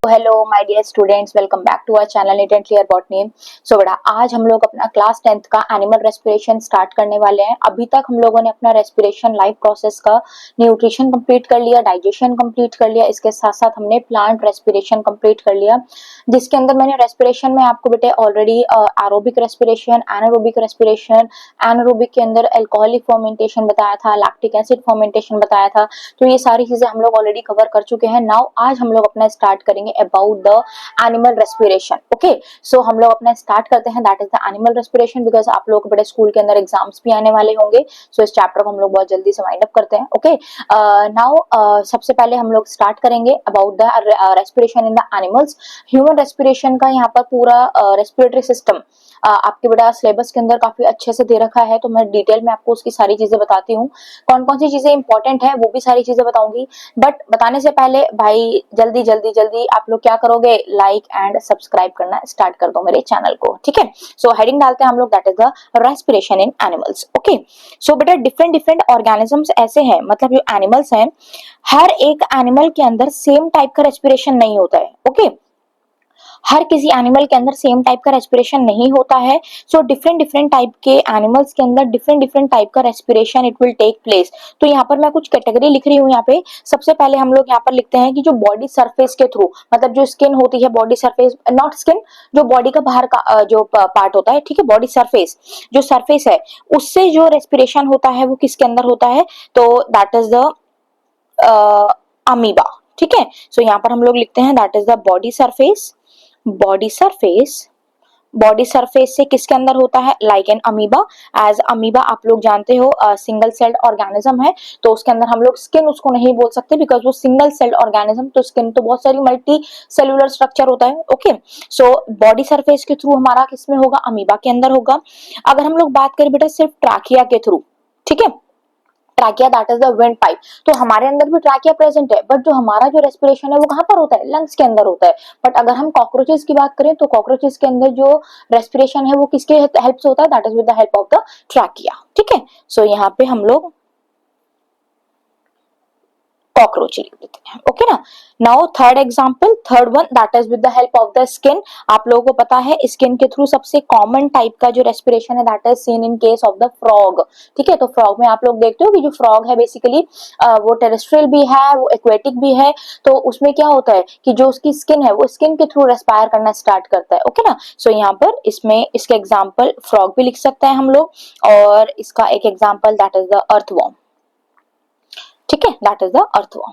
Hello my dear students, welcome back to our channel neat and clear botany. So बेटा, आज हम लोग अपना क्लास 10th का एनिमल रेस्पिरेशन स्टार्ट करने वाले हैं। अभी तक हम लोगों ने अपना रेस्पिरेशन लाइफ प्रोसेस का न्यूट्रिशन कंप्लीट कर लिया, डाइजेशन कंप्लीट कर लिया, इसके साथ साथ हमने प्लांट रेस्पिरेशन कंप्लीट कर लिया, जिसके अंदर मैंने रेस्पिरेशन में आपको बेटे already aerobic respiration, anaerobic respiration, anaerobic के अंदर अल्कोहलिक फर्मेंटेशन बताया था, लैक्टिक एसिड फर्मेंटेशन बताया था। तो ये सारी चीजें हम लोग ऑलरेडी कवर कर चुके हैं। नाउ आज हम लोग अपना स्टार्ट करेंगे about the animal respiration. Okay, so हम लोग अपना स्टार्ट करते हैं, that is the animal respiration, because आप लोग बड़े स्कूल के अंदर एग्जाम्स भी आने वाले होंगे। सो इस चैप्टर को हम लोग बहुत जल्दी से वाइंड अप करते हैं। ओके, नाउ सबसे पहले हम लोग स्टार्ट करेंगे about the respiration in the animals. Human respiration का यहाँ पर पूरा रेस्पिरेटरी सिस्टम आपके बेटा सिलेबस के अंदर काफी अच्छे से दे रखा है, तो मैं डिटेल में आपको उसकी सारी चीजें बताती हूँ। कौन कौन सी चीजें इंपॉर्टेंट है वो भी सारी चीजें बताऊंगी, बट बताने से पहले भाई जल्दी जल्दी जल्दी आप लोग क्या करोगे, लाइक एंड सब्सक्राइब करना स्टार्ट कर दो मेरे चैनल को। ठीक है, सो हेडिंग डालते हैं हम लोग, that is the respiration in animals. Okay, so बेटा डिफरेंट डिफरेंट ऑर्गेनिजम्स ऐसे हैं, मतलब जो एनिमल्स हैं, हर एक एनिमल के अंदर सेम टाइप का रेस्पिरेशन नहीं होता है। ओके, हर किसी एनिमल के अंदर सेम टाइप का रेस्पिरेशन नहीं होता है। सो डिफरेंट डिफरेंट टाइप के एनिमल्स के अंदर डिफरेंट डिफरेंट टाइप का respiration it will take place. तो यहाँ पर मैं कुछ कैटेगरी लिख रही हूँ। यहाँ पे सबसे पहले हम लोग यहाँ पर लिखते हैं कि जो बॉडी सरफेस के थ्रू, मतलब जो स्किन होती है, बॉडी सरफेस नॉट स्किन, जो बॉडी का बाहर का जो पार्ट होता है, ठीक है, बॉडी सरफेस, जो सरफेस है उससे जो रेस्पिरेशन होता है वो किसके अंदर होता है, तो दैट इज द अमीबा। ठीक है, सो यहाँ पर हम लोग लिखते हैं that is the body surface. Body surface, body surface से किसके अंदर होता है, like an amoeba. As amoeba आप लोग जानते हो सिंगल सेल्ड ऑर्गेनिज्म है, तो उसके अंदर हम लोग स्किन उसको नहीं बोल सकते, बिकॉज वो सिंगल सेल्ड ऑर्गेनिज्म, तो स्किन तो बहुत सारी मल्टी सेलुलर स्ट्रक्चर होता है। ओके, सो बॉडी सरफेस के थ्रू हमारा किसमें होगा, अमीबा के अंदर होगा। अगर हम लोग बात करें बेटा सिर्फ ट्रैकिया के थ्रू, ठीक है, trachea that is the wind pipe, तो हमारे अंदर भी ट्रैकिया प्रेजेंट है, बट जो हमारा जो रेस्पिरेशन है वो कहाँ पर होता है, लंग्स के अंदर होता है। बट अगर हम कॉकरोचेस की बात करें तो कॉकरोचेस के अंदर जो रेस्पिरेशन है वो किसके हेल्प से होता है, that is with the help of the trachea. ठीक है, सो यहाँ पे हम लोग कॉकरोच लिख देते हैं। ओके ना, now third example, third one, that is with the help of the skin. आप लोगों को पता है स्किन के थ्रू सबसे कॉमन टाइप का जो रेस्पिरेशन है that is seen in case of the frog. ठीक है, तो फ्रॉग में आप लोग देखते हो कि जो फ्रॉग है बेसिकली वो टेरेस्ट्रियल भी है, वो एक्वेटिक भी है, तो उसमें क्या होता है कि जो उसकी स्किन है वो स्किन के थ्रू रेस्पायर करना स्टार्ट करता है। ओके ना, सो यहाँ पर इसमें इसके एग्जाम्पल फ्रॉग भी लिख सकते हैं हम लोग, और इसका एक example that is the earthworm. ठीक है, that is the earthworm.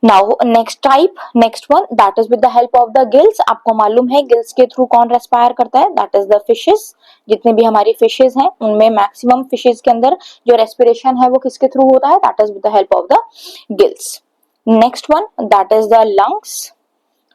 Now next type, next one, that is with the help of the gills. आपको मालूम है गिल्स के थ्रू कौन रेस्पायर करता है, दैट इज द फिशेस। जितने भी हमारी फिशेस हैं उनमें मैक्सिमम फिशेस के अंदर जो रेस्पिरेशन है वो किसके थ्रू होता है, that is with the help of the gills. Next one, that is the lungs.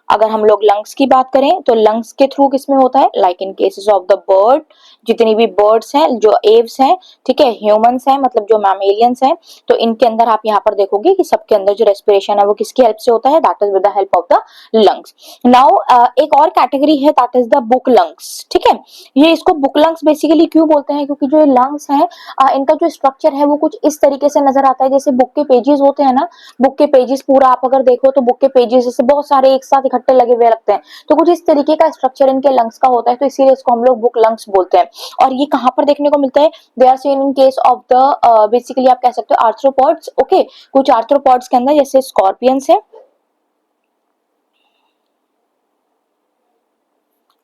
अगर हम लोग लंग्स की बात करें तो लंग्स के थ्रू किसमें होता है, like in cases of the bird, जितनी भी बर्ड्स हैं, जो एव्स हैं, ठीक है, ह्यूमंस हैं, मतलब जो मैमेलियंस हैं, तो इनके अंदर आप यहाँ पर देखोगे कि सबके अंदर जो रेस्पिरेशन है वो किसकी हेल्प से होता है, that is with the help of the lungs. Now एक और कैटेगरी है that is the book lungs. ठीक है, ये इसको बुक लंग्स बेसिकली क्यों बोलते हैं, क्योंकि जो लंग्स हैं इनका जो स्ट्रक्चर है वो कुछ इस तरीके से नजर आता है, जैसे बुक के पेजेस होते हैं ना, बुक के पेजेस पूरा आप अगर देखो तो बुक के पेजेस जैसे बहुत सारे एक साथ इकट्ठे लगे हुए लगते हैं, तो कुछ इस तरीके का स्ट्रक्चर इनके लंग्स का होता है, तो इसीलिए इसको हम लोग बुक लंग्स बोलते हैं। और ये कहां पर देखने को मिलता है, they are seen in case of the basically आप कह सकते हो आर्थ्रोपॉड्स। ओके, कुछ आर्थ्रोपॉड्स के अंदर जैसे स्कॉर्पियंस है,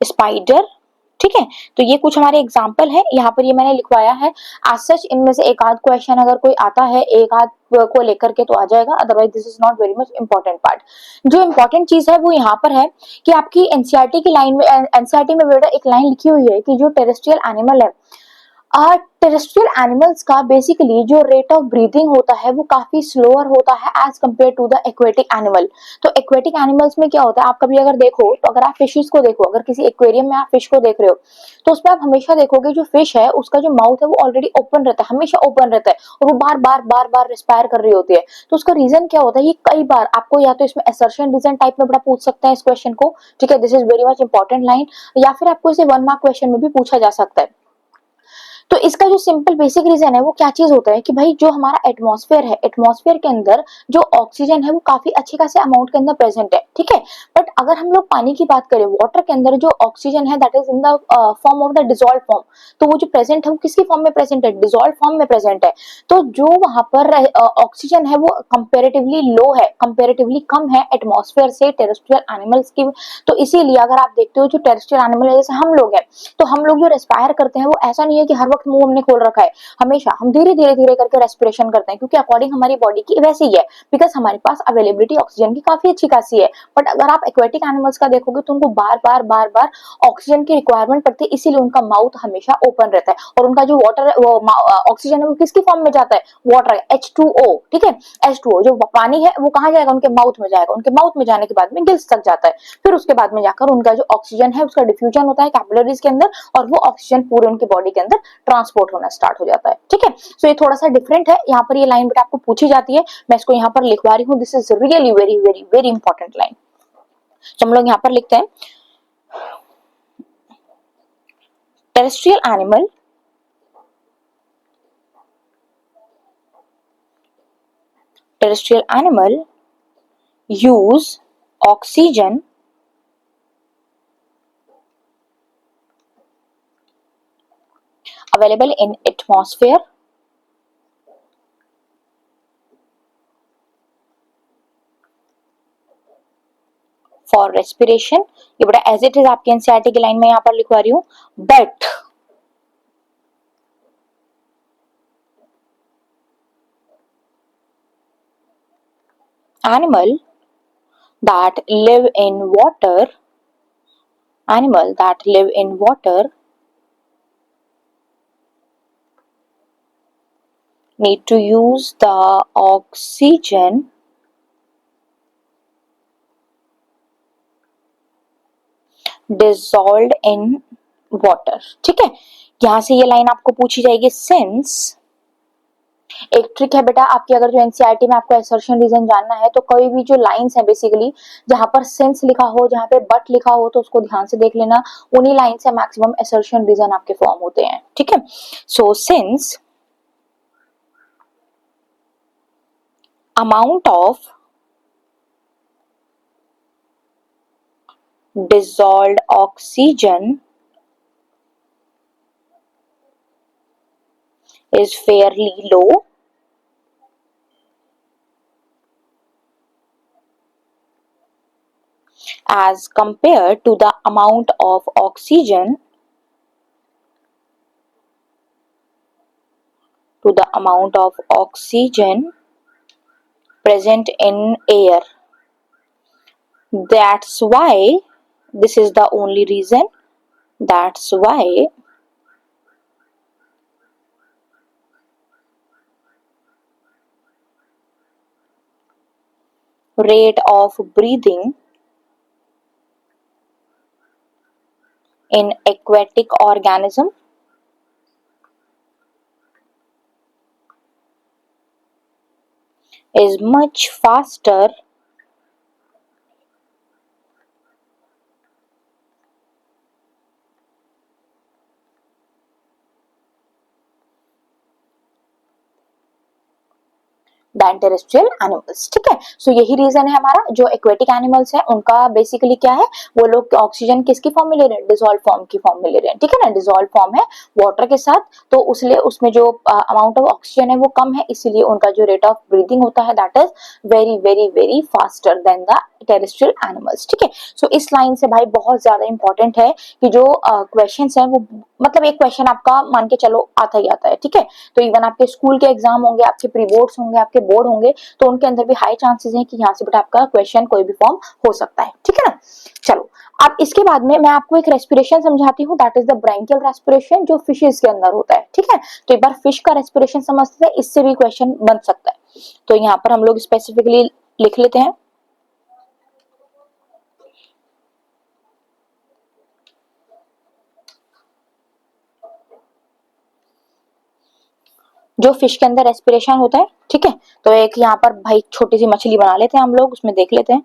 स्पाइडर, ठीक है, तो ये कुछ हमारे एग्जाम्पल है, यहाँ पर ये मैंने लिखवाया है। आज सच इनमें से एक आध क्वेश्चन अगर कोई आता है एक आध को लेकर के तो आ जाएगा, otherwise this is not very much important part. जो इंपॉर्टेंट चीज है वो यहाँ पर है कि आपकी एनसीईआरटी की लाइन में, एनसीईआरटी में बेटा एक लाइन लिखी हुई है कि जो टेरेस्ट्रियल एनिमल है, टेरेस्ट्रियल एनिमल्स का बेसिकली जो रेट ऑफ ब्रीदिंग होता है वो काफी स्लोअर होता है as compare to the aquatic animal. तो एक्वेटिक एनिमल्स में क्या होता है, आप कभी अगर देखो तो अगर आप फिशेस को देखो, अगर किसी एक्वेरियम में आप फिश को देख रहे हो तो उसमें आप हमेशा देखोगे जो फिश है उसका जो माउथ है वो ऑलरेडी ओपन रहता है, हमेशा ओपन रहता है, और वो बार बार बार बार रिस्पायर कर रही होती है। तो उसका रीजन क्या होता है, ये कई बार आपको या तो इसमें असर्शन रीजन टाइप में बड़ा पूछ सकता है इस क्वेश्चन को, ठीक है, this is very much important line, या फिर आपको इसे 1 मार्क क्वेश्चन में भी पूछा जा सकता है तो इसका जो सिंपल बेसिक रीजन है वो क्या चीज होता है कि भाई जो हमारा एटमॉस्फेयर है, एटमॉस्फेयर के अंदर जो ऑक्सीजन है वो काफी अच्छे खासे अमाउंट के अंदर प्रेजेंट है, ठीक है। बट अगर हम लोग पानी की बात करें, वाटर के अंदर जो ऑक्सीजन है that is in the form of the dissolve form, तो वो जो प्रेजेंट है वो किसकी फॉर्म में प्रेजेंट है, डिसॉल्व फॉर्म में प्रेजेंट है। तो जो वहां पर ऑक्सीजन है वो कंपेरेटिवली लो है, कंपेरेटिवली कम है एटमॉस्फेयर से टेरेस्ट्रियल एनिमल्स की। तो इसीलिए अगर आप देखते हो जो टेरेस्ट्रियल एनिमल है, जैसे हम लोग हैं, तो हम लोग जो रेस्पायर करते हैं वो ऐसा नहीं है कि हर वक्त मुंह हमने खोल रखा है, हमेशा हम धीरे धीरे धीरे करके रेस्पिरेशन करते हैं, क्योंकि अकॉर्डिंग हमारी बॉडी की वैसी ही है, बिकॉज हमारे पास अवेलेबिलिटी ऑक्सीजन की काफी अच्छी खासी है। बट अगर आप एक्वेटिक एनिमल्स का देखोगे तो उनको बार बार ऑक्सीजन की रिक्वायरमेंट पड़ती है, इसीलिए उनका माउथ हमेशा ओपन रहता है। और उनका जो वाटर वो ऑक्सीजन है वो किसकी फॉर्म में जाता है, वाटर, H2O, ठीक है। H2O जो पानी है वो कहाँ जाएगा, उनके माउथ में जाएगा, उनके माउथ में जाने के बाद में गिल्स तक जाता है, फिर उसके बाद में जाकर उनका जो ऑक्सीजन है उसका डिफ्यूजन होता है कैपिलरीज के अंदर, और वो ऑक्सीजन पूरे उनकी बॉडी के अंदर ट्रांसपोर्ट होना स्टार्ट हो जाता है, ठीक है। सो ये थोड़ा सा डिफरेंट है, यहाँ पर ये लाइन बेटा आपको पूछी जाती है, मैं इसको यहाँ पर लिखवा रही हूँ, this is really very very very important line. तो हम लोग यहाँ पर लिखते हैं, terrestrial animal use oxygen available in atmosphere for respiration। ये बड़ा एज इट इज आपके एनसीईआरटी की लाइन में यहाँ पर लिखवा रही हूँ, but animal that live in water need to use the oxygen dissolved in water, ठीक है। यहां से ये लाइन आपको पूछी जाएगी, सिंस एक ट्रिक है बेटा आपकी, अगर जो एनसीईआरटी में आपको असर्शन रीजन जानना है तो कोई भी जो लाइंस है बेसिकली जहां पर सिंस लिखा हो, जहां पे बट लिखा हो, तो उसको ध्यान से देख लेना, उन्हीं लाइन से मैक्सिमम असर्शन रीजन आपके फॉर्म होते हैं, ठीक है। So since amount of dissolved oxygen is fairly low as compared to the amount of oxygen present in air। That's why this is the only reason, that's why rate of breathing in aquatic organism is much faster than terrestrial animals, ठीक है। सो यही reason है हमारा, जो aquatic animals है उनका basically क्या है, वो लोग ऑक्सीजन किसकी फॉर्म में ले रहे हैं, डिसॉल्व फॉर्म की फॉर्म में ले रहे हैं, ठीक है ना। डिसॉल्व फॉर्म है वाटर के साथ, तो उसलिए उसमें जो अमाउंट ऑफ ऑक्सीजन है वो कम है, इसीलिए उनका जो रेट ऑफ ब्रीदिंग होता है that is very very very faster than the terrestrial animals, ठीक है। सो इस लाइन से भाई बहुत ज्यादा इंपॉर्टेंट है कि जो क्वेश्चंस हैं वो, मतलब एक क्वेश्चन आपका मान के चलो आता ही आता है, ठीक है। तो इवन आपके स्कूल के एग्जाम होंगे, आपके प्री बोर्ड्स होंगे, आपके बोर्ड होंगे, तो उनके अंदर भी हाई चांसेस हैं कि यहाँ से बेटा आपका क्वेश्चन कोई भी फॉर्म हो सकता है, ठीक है ना। चलो अब इसके बाद में मैं आपको एक रेस्पिरेशन समझाती हूँ, that is the branchial respiration, जो फिशेस के अंदर होता है, ठीक है। तो एक बार फिश का रेस्पिरेशन समझते हैं, इससे भी क्वेश्चन बन सकता है। तो यहाँ पर हम लोग स्पेसिफिकली लिख लेते हैं, जो फिश के अंदर रेस्पिरेशन होता है, ठीक है। तो एक यहाँ पर भाई छोटी सी मछली बना लेते हैं हम लोग, उसमें देख लेते हैं।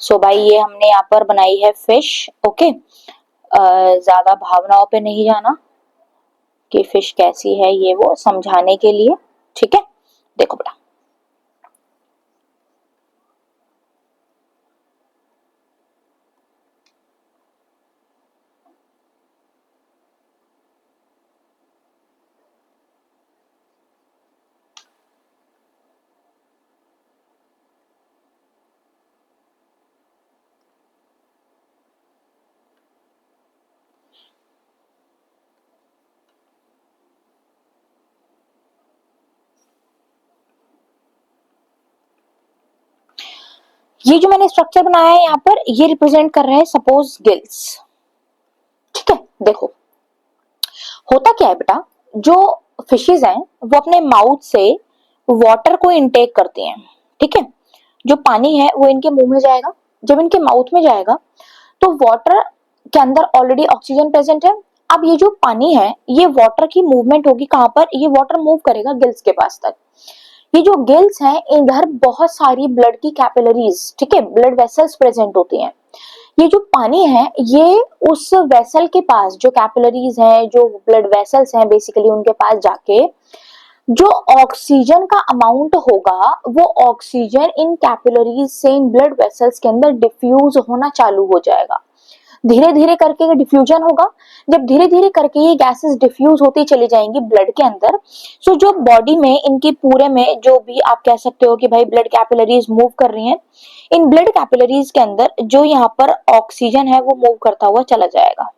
सो भाई ये हमने यहाँ पर बनाई है फिश। ओके, ज्यादा भावनाओं पे नहीं जाना कि फिश कैसी है, ये वो समझाने के लिए। ठीक है, देखो बेटा, ये जो मैंने स्ट्रक्चर बनाया है यहाँ पर, ये रिप्रेजेंट कर रहा है सपोज गिल्स। ठीक है, देखो होता क्या है बेटा, जो फिशेज हैं वो अपने माउथ से वाटर को इनटेक करती हैं। ठीक है, जो पानी है वो इनके मुंह में जाएगा, जब इनके माउथ में जाएगा तो वाटर के अंदर ऑलरेडी ऑक्सीजन प्रेजेंट है। अब ये जो पानी है, ये वाटर की मूवमेंट होगी कहां पर, ये वाटर मूव करेगा गिल्स के पास तक। ये जो गिल्स हैं, इधर बहुत सारी ब्लड की कैपिलरीज, ठीक है, ब्लड वेसल्स प्रेजेंट होती हैं। ये जो पानी है, ये उस वेसल के पास, जो कैपिलरीज हैं, जो ब्लड वेसल्स हैं, बेसिकली उनके पास जाके जो ऑक्सीजन का अमाउंट होगा, वो ऑक्सीजन इन कैपिलरीज से, इन ब्लड वेसल्स के अंदर डिफ्यूज होना चालू हो जाएगा। धीरे धीरे करके ये डिफ्यूजन होगा। जब धीरे धीरे करके ये गैसेस डिफ्यूज होती चली जाएंगी ब्लड के अंदर, सो जो बॉडी में इनकी पूरे में जो भी आप कह सकते हो कि भाई ब्लड कैपिलरीज मूव कर रही हैं, इन ब्लड कैपिलरीज के अंदर जो यहाँ पर ऑक्सीजन है वो मूव करता हुआ चला जाएगा।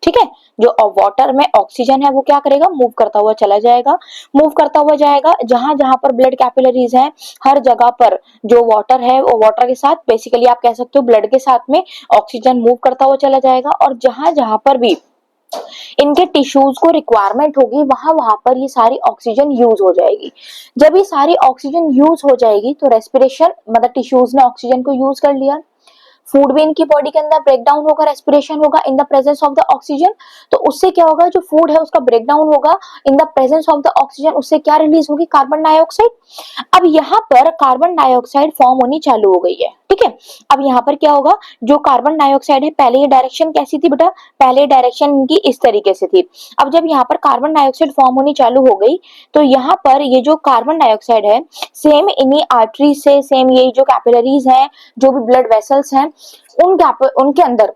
ठीक है, जो वाटर में ऑक्सीजन है वो क्या करेगा, मूव करता हुआ चला जाएगा। मूव करता हुआ जाएगा, जहां जहां पर ब्लड कैपिलरीज हैं, हर जगह पर जो वाटर है वो वाटर के साथ, बेसिकली आप कह सकते हो ब्लड के साथ में ऑक्सीजन मूव करता हुआ चला जाएगा। और जहां जहां पर भी इनके टिश्यूज को रिक्वायरमेंट होगी, वहां वहां पर ये सारी ऑक्सीजन यूज हो जाएगी। जब ये सारी ऑक्सीजन यूज हो जाएगी तो रेस्पिरेशन, मतलब टिश्यूज ने ऑक्सीजन को यूज कर लिया, फूड भी इनकी बॉडी के अंदर ब्रेक डाउन होगा, रेस्पिरेशन होगा in the presence of the oxygen. तो उससे क्या होगा, जो फूड है उसका ब्रेक डाउन होगा in the presence of the oxygen, उससे क्या रिलीज होगी, कार्बन डाइऑक्साइड। अब यहाँ पर कार्बन डाइऑक्साइड फॉर्म होनी चालू हो गई है। ठीक है, अब यहाँ पर क्या होगा, जो कार्बन डाइऑक्साइड है, पहले ये डायरेक्शन कैसी थी बेटा, पहले डायरेक्शन इनकी इस तरीके से थी। अब जब यहाँ पर कार्बन डाइऑक्साइड फॉर्म होनी चालू हो गई, तो यहाँ पर ये जो कार्बन डाइऑक्साइड है, सेम इन्हीं आर्टरी से, सेम ये जो कैपिलरीज हैं, जो भी ब्लड वेसल्स हैं, उनके अंदर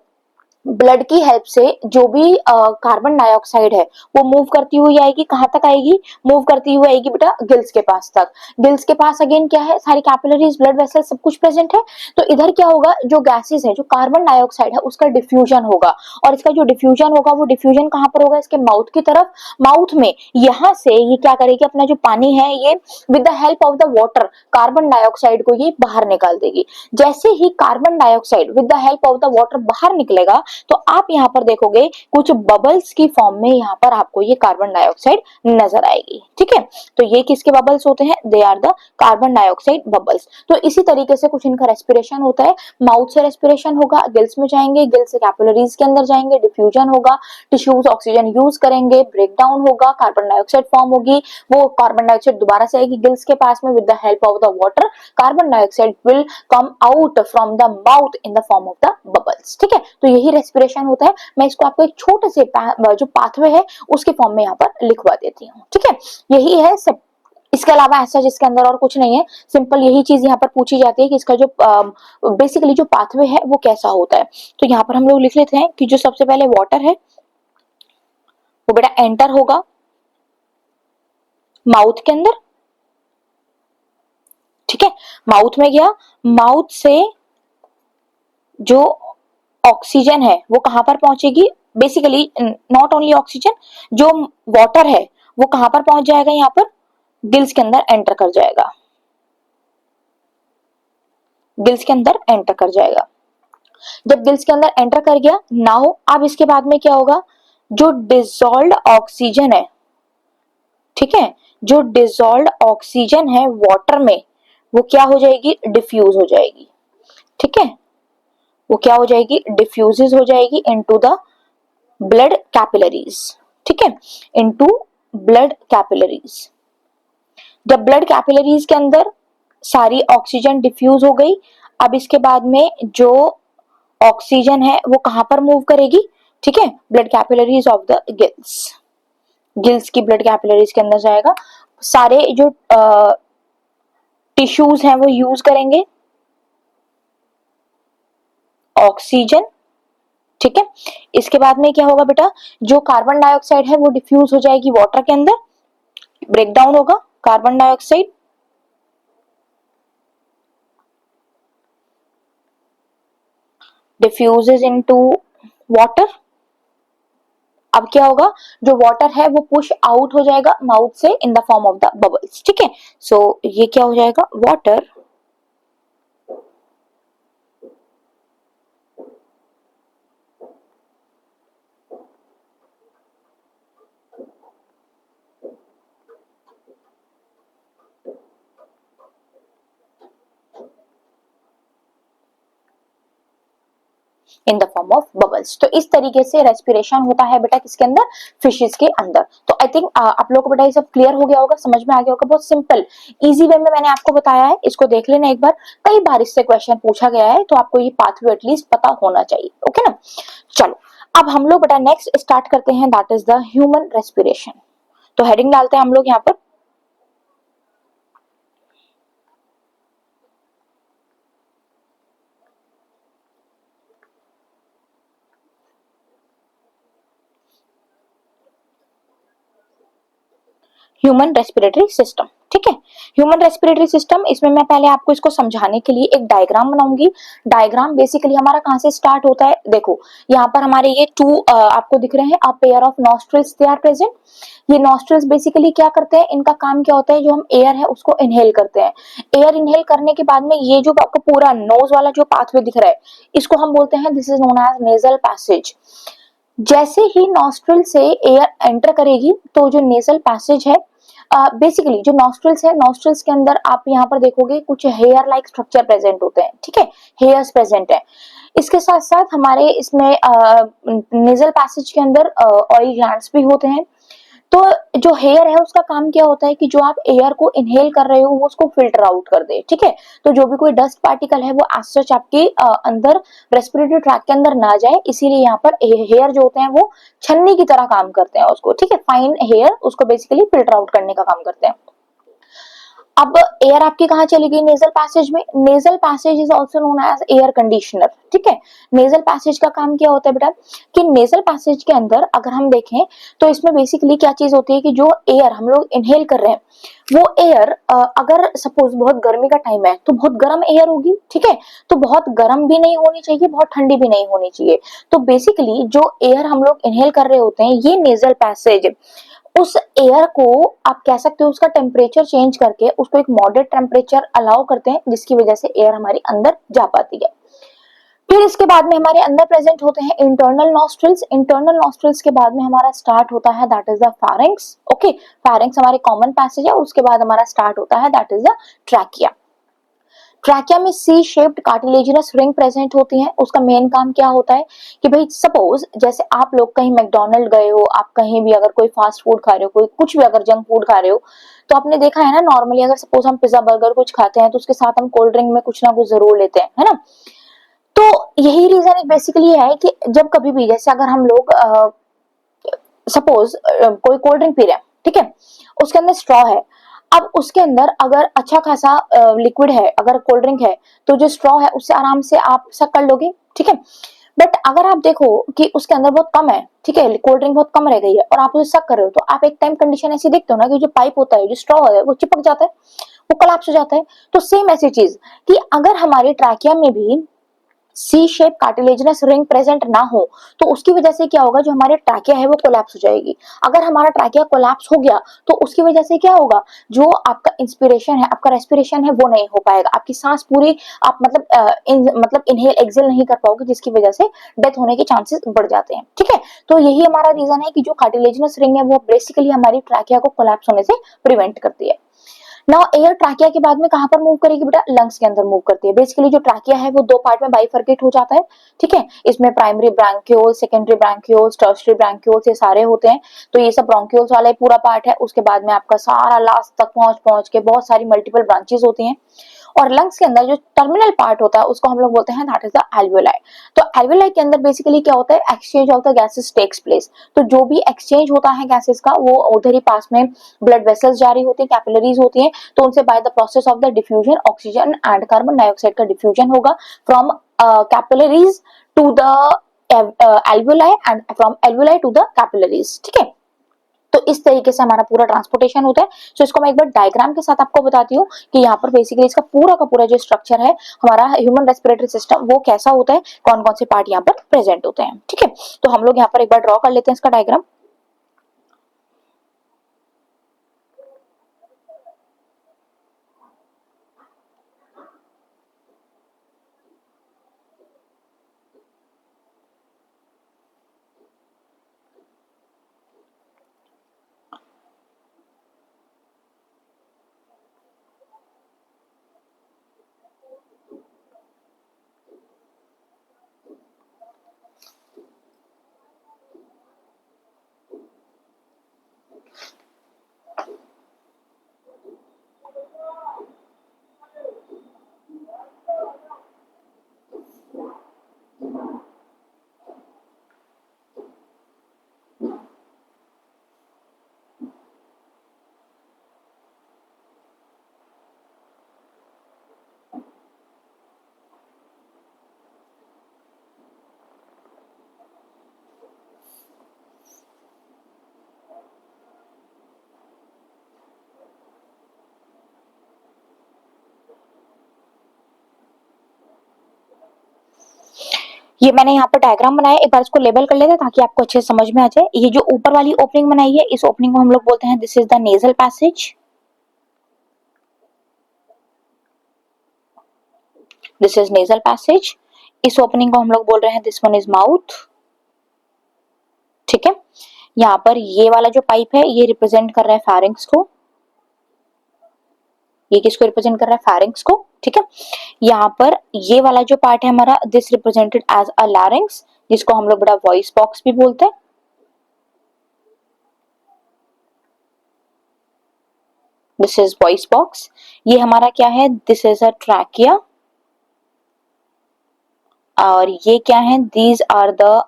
ब्लड की हेल्प से जो भी कार्बन डाइऑक्साइड है वो मूव करती हुई आएगी। कहां तक आएगी, मूव करती हुई आएगी बेटा गिल्स के पास तक। गिल्स के पास अगेन क्या है, सारी कैपिलरीज, ब्लड वेसल सब कुछ प्रेजेंट है। तो इधर क्या होगा, जो गैसेस है, जो कार्बन डाइऑक्साइड है, उसका डिफ्यूजन होगा। और इसका जो डिफ्यूजन होगा, वो डिफ्यूजन कहां पर होगा, इसके माउथ की तरफ। माउथ में यहां से ये क्या करेगी, अपना जो पानी है ये with the help of the water carbon dioxide को ये बाहर निकाल देगी। जैसे ही carbon dioxide with the help of the water बाहर निकलेगा, तो आप यहाँ पर देखोगे कुछ बबल्स की फॉर्म में यहाँ पर आपको ये कार्बन डाइऑक्साइड नजर आएगी। ठीक है, तो ये किसके बबल्स होते हैं, they are the carbon dioxide bubbles. तो इसी तरीके से कुछ इनका रेस्पिरेशन होता है। माउथ से रेस्पिरेशन होगा, गिल्स में जाएंगे, गिल्स से कैपिलरीज के अंदर जाएंगे, डिफ्यूजन होगा, टिश्यूज ऑक्सीजन यूज करेंगे, ब्रेक डाउन होगा, कार्बन डाइऑक्साइड फॉर्म होगी, वो कार्बन डाइऑक्साइड दोबारा से आएगी गिल्स के पास में, with the help of the water carbon dioxide will come out from the mouth in the form of the bubbles. ठीक है, तो यही रेस्पिरेशन होता है। मैं इसको आपको एक छोटे से जो पाथवे है उसके फॉर्म में यहाँ पर लिखवा देती हूँ। ठीक है, यही है सब, इसके अलावा ऐसा जिसके अंदर और कुछ नहीं है। सिंपल यही चीज यहाँ पर पूछी जाती है कि इसका जो बेसिकली जो पाथवे है वो कैसा होता है। तो यहाँ पर हम लोग लिख लेते हैं कि जो सबसे पहले वाटर है वो बेटा एंटर होगा माउथ के अंदर। ठीक है, माउथ में गया, माउथ से जो ऑक्सीजन है वो कहां पर पहुंचेगी, बेसिकली नॉट ओनली ऑक्सीजन, जो वाटर है वो कहां पर पहुंच जाएगा, यहाँ पर गिल्स के अंदर एंटर कर जाएगा, गिल्स के अंदर एंटर कर जाएगा। जब गिल्स के अंदर एंटर कर गया, नाउ अब इसके बाद में क्या होगा, जो डिसॉल्व्ड ऑक्सीजन है, ठीक है, जो डिसॉल्व्ड ऑक्सीजन है वाटर में, वो क्या हो जाएगी, डिफ्यूज हो जाएगी। ठीक है, वो क्या हो जाएगी, डिफ्यूजेस हो जाएगी इनटू द ब्लड कैपिलरीज। ठीक है, इनटू ब्लड कैपिलरीज। जब ब्लड कैपिलरीज के अंदर सारी ऑक्सीजन डिफ्यूज हो गई, अब इसके बाद में जो ऑक्सीजन है वो कहां पर मूव करेगी, ठीक है, blood capillaries of the gills, gills की ब्लड कैपिलरीज के अंदर जाएगा। सारे जो टिश्यूज हैं वो यूज करेंगे ऑक्सीजन, ठीक है। इसके बाद में क्या होगा बेटा, जो कार्बन डाइऑक्साइड है वो डिफ्यूज हो जाएगी वाटर के अंदर, ब्रेक डाउन होगा carbon dioxide, diffuses into water. अब क्या होगा, जो वाटर है वो पुश आउट हो जाएगा माउथ से in the form of the bubbles, ठीक है। सो ये क्या हो जाएगा, water in the form of bubbles. तो इस तरीके से रेस्पिरेशन होता है बेटा किसके अंदर, फिशेस के अंदर। तो आई थिंक आप लोगों को बेटा ये सब क्लियर हो गया होगा, समझ में आ गया होगा, बहुत सिंपल इजी वे में मैंने आपको बताया है, इसको देख लेना एक बार, कई बार इससे क्वेश्चन पूछा गया है, तो आपको ये पाथवे एटलीस्ट पता होना चाहिए, ओके ना। चलो अब हम लोग बेटा नेक्स्ट स्टार्ट करते हैं, that is the human respiration. तो हेडिंग डालते हैं हम लोग यहाँ पर, ह्यूमन रेस्पिरेटरी सिस्टम, ठीक है। ह्यूमन रेस्पिरेटरी सिस्टम, इसमें मैं पहले आपको इसको समझाने के लिए एक डायग्राम बनाऊंगी। डायग्राम बेसिकली हमारा कहां से स्टार्ट होता है, देखो यहाँ पर हमारे ये टू आपको दिख रहे हैं, a pair of nostrils they are present. ये नॉस्ट्रिल्स बेसिकली क्या करते हैं, इनका काम क्या होता है, जो हम एयर है उसको इनहेल करते हैं। एयर इनहेल करने के बाद में ये जो आपको पूरा नोज वाला जो पाथवे दिख रहा है, इसको हम बोलते हैं, this is known as nasal passage. जैसे ही नॉस्ट्रिल से एयर एंटर करेगी तो जो नेजल पैसेज है, बेसिकली जो नॉस्ट्रिल्स है, नॉस्ट्रिल्स के अंदर आप यहाँ पर देखोगे कुछ हेयर लाइक स्ट्रक्चर प्रेजेंट होते हैं, ठीक है, हेयर्स प्रेजेंट है। इसके साथ साथ हमारे इसमें नेजल पैसेज के अंदर ऑयल ग्लैंड्स भी होते हैं। तो जो हेयर है उसका काम क्या होता है कि जो आप एयर को इनहेल कर रहे हो वो उसको फिल्टर आउट कर दे, ठीक है। तो जो भी कोई डस्ट पार्टिकल है वो एज सच आपके अंदर रेस्पिरेटरी ट्रैक के अंदर ना जाए, इसीलिए यहाँ पर हेयर जो होते हैं वो छन्नी की तरह काम करते हैं उसको, ठीक है, फाइन हेयर उसको बेसिकली फिल्टर आउट करने का काम करते हैं। अब एयर आपकी कहाँ चली गई, नेजल पैसेज में। Nasal passage is also known as air conditioner, ठीक है। नेजल पैसेज का काम क्या होता है बेटा, कि नेजल पैसेज के अंदर अगर हम देखें तो इसमें बेसिकली क्या चीज होती है कि जो एयर हम लोग इनहेल कर रहे हैं वो एयर, अगर सपोज बहुत गर्मी का टाइम है तो बहुत गर्म एयर होगी, ठीक है, तो बहुत गर्म भी नहीं होनी चाहिए, बहुत ठंडी भी नहीं होनी चाहिए। तो बेसिकली जो एयर हम लोग इनहेल कर रहे होते हैं, ये नेजल पैसेज उस एयर को आप कह सकते हो उसका टेम्परेचर चेंज करके उसको एक मॉडरेट टेम्परेचर अलाउ करते हैं, जिसकी वजह से एयर हमारी अंदर जा पाती है। फिर इसके बाद में हमारे अंदर प्रेजेंट होते हैं इंटरनल नॉस्ट्रिल्स। इंटरनल नॉस्ट्रिल्स के बाद में हमारा स्टार्ट होता है दैट इज द फारिंक्स, ओके। फारिंक्स हमारे कॉमन पैसेज है, और उसके बाद हमारा स्टार्ट होता है that is the trachea. Trachea में C shaped cartilaginous ring present होती है। उसका मेन काम क्या होता है कि भाई सपोज जैसे आप लोग कहीं मैकडोनल्ड गए हो, आप कहीं भी अगर कोई फास्ट फूड खा रहे हो, कोई कुछ भी अगर जंक फूड खा रहे हो, तो आपने देखा है ना, नॉर्मली अगर सपोज हम पिज्जा बर्गर कुछ खाते हैं तो उसके साथ हम कोल्ड ड्रिंक में कुछ ना कुछ जरूर लेते हैं, है ना। तो यही रीजन एक बेसिकली है कि जब कभी भी जैसे अगर हम लोग सपोज कोई कोल्ड ड्रिंक पी रहे हैं, ठीक है, उसके अंदर स्ट्रॉ है, अब उसके अंदर अगर अच्छा खासा लिक्विड है, अगर कोल्ड ड्रिंक है, तो जो स्ट्रॉ है उससे आराम से आप सक कर लोगे, ठीक है। बट अगर आप देखो कि उसके अंदर बहुत कम है, ठीक है, कोल्ड ड्रिंक बहुत कम रह गई है और आप उसे सक कर रहे हो, तो आप एक टाइम कंडीशन ऐसी देखते हो ना कि जो पाइप होता है, जो स्ट्रॉ है, वो चिपक जाता है, वो कोलैप्स हो जाता है। तो सेम ऐसी चीज कि अगर हमारी ट्रैकिया में भी सी शेप कार्टिलेजिनस रिंग प्रेजेंट ना हो तो उसकी वजह से क्या होगा, जो हमारी ट्रैकिया है वो कोलैप्स हो जाएगी। अगर हमारा ट्रैकिया कोलैप्स हो गया तो उसकी वजह से क्या होगा, जो आपका इंस्पिरेशन है, आपका रेस्पिरेशन है, वो नहीं हो पाएगा, आपकी सांस पूरी आप मतलब इनहेल एक्सेल नहीं कर पाओगे, जिसकी वजह से डेथ होने के चांसेस बढ़ जाते हैं, ठीक है। तो यही हमारा रीजन है कि जो कार्टिलेजिनस रिंग है वो बेसिकली हमारी ट्रैकिया को कोलैप्स होने से प्रिवेंट करती है। नाउ एयर ट्रैकिया के बाद में कहां पर मूव करेगी बेटा, लंग्स के अंदर मूव करती है। बेसिकली जो ट्रैकिया है वो दो पार्ट में बाइफर्केट हो जाता है, ठीक है। इसमें प्राइमरी ब्रांक्यूल्स, सेकेंडरी ब्रांक्यूल्स, टर्शियरी ब्रांक्यूल्स, ये सारे होते हैं। तो ये सब ब्रोंक्यूल्स वाला पूरा पार्ट है। उसके बाद में आपका सारा लास्ट तक पहुंच पहुंच के बहुत सारी मल्टीपल ब्रांचेस होती हैं। और लंग्स के अंदर जो टर्मिनल पार्ट होता है उसको हम लोग बोलते हैं दैट इज द एल्वियोलाई। तो एल्वियोलाई के अंदर बेसिकली क्या होता है, exchange of the gases takes place. तो जो भी एक्सचेंज होता है गैसेस का वो उधर ही पास में ब्लड वेसल्स जारी होते हैं, कैपिलरीज होती हैं, तो उनसे by the process of the diffusion oxygen and carbon dioxide का डिफ्यूजन होगा from capillaries to the alveoli and from alveoli to the capillaries। ठीक है, तो इस तरीके से हमारा पूरा ट्रांसपोर्टेशन होता है। सो इसको मैं एक बार डायग्राम के साथ आपको बताती हूँ कि यहाँ पर बेसिकली इसका पूरा का पूरा जो स्ट्रक्चर है हमारा ह्यूमन रेस्पिरेटरी सिस्टम वो कैसा होता है, कौन कौन से पार्ट यहाँ पर प्रेजेंट होते हैं। ठीक है, तो हम लोग यहाँ पर एक बार ड्रॉ कर लेते हैं इसका डायग्राम। ये मैंने यहाँ पर डायग्राम बनाया, एक बार इसको लेबल कर लेते हैं ताकि आपको अच्छे से समझ में आ जाए। ये जो ऊपर वाली ओपनिंग बनाई है इस ओपनिंग को हम लोग बोलते हैं this is the nasal passage, this is nasal passage. इस ओपनिंग को हम लोग बोल रहे हैं दिस वन इज माउथ। ठीक है, यहाँ पर ये वाला जो पाइप है ये रिप्रेजेंट कर रहा है फैरिंग्स को, ये किसको रिप्रेजेंट कर रहा है, फैरिंग्स को। ठीक है, यहाँ पर ये वाला जो पार्ट है हमारा this represented as a larynx, जिसको हम लोग बड़ा वॉइस बॉक्स भी बोलते हैं। This is voice box. ये हमारा क्या है, दिस इज अ ट्रैकिया, और ये क्या है, these are the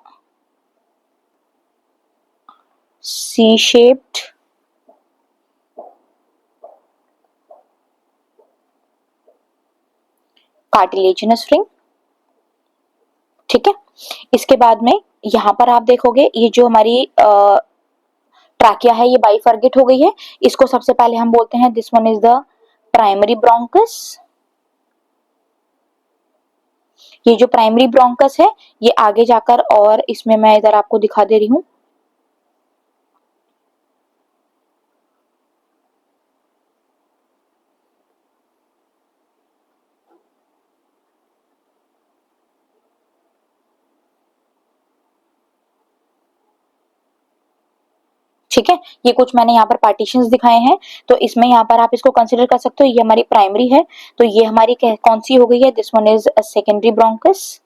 C shaped cartilaginous ring. ठीक है, इसके बाद में यहाँ पर आप देखोगे ये जो हमारी ट्रैकिया है ये बाइफर्गेट हो गई है। इसको सबसे पहले हम बोलते हैं this one is the primary bronchus. ये जो प्राइमरी ब्रोंकस है ये आगे जाकर, और इसमें मैं इधर आपको दिखा दे रही हूँ, ठीक है, ये कुछ मैंने यहाँ पर पार्टीशंस दिखाए हैं। तो इसमें यहाँ पर आप इसको कंसिडर कर सकते हो, ये हमारी प्राइमरी है, तो ये हमारी कौन सी हो गई है, this one is secondary bronchus.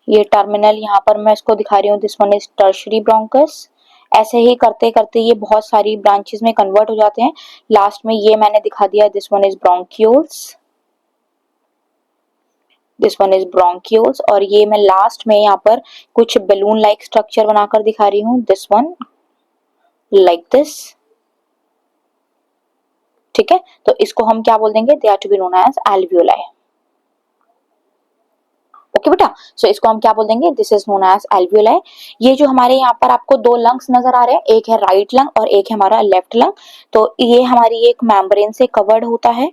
ये टर्मिनल यहाँ पर मैं इसको दिखा रही हूँ, this one is tertiary bronchus. ऐसे ही करते करते ये बहुत सारी ब्रांचेस में कन्वर्ट हो जाते हैं। लास्ट में ये मैंने दिखा दिया, this one is bronchioles, this one is bronchioles. और ये मैं लास्ट में यहाँ पर कुछ बलून लाइक स्ट्रक्चर बनाकर दिखा रही हूँ, दिस वन लाइक दिस। ठीक है, तो इसको हम क्या बोल देंगे, they are to be known as alveoli. Okay बेटा, सो इसको हम क्या बोल देंगे, this is known as alveoli. ये जो हमारे यहाँ पर आपको दो लंग्स नजर आ रहे हैं, एक है राइट लंग और एक है हमारा लेफ्ट लंग। तो ये हमारी एक मेम्ब्रेन से कवर्ड होता है।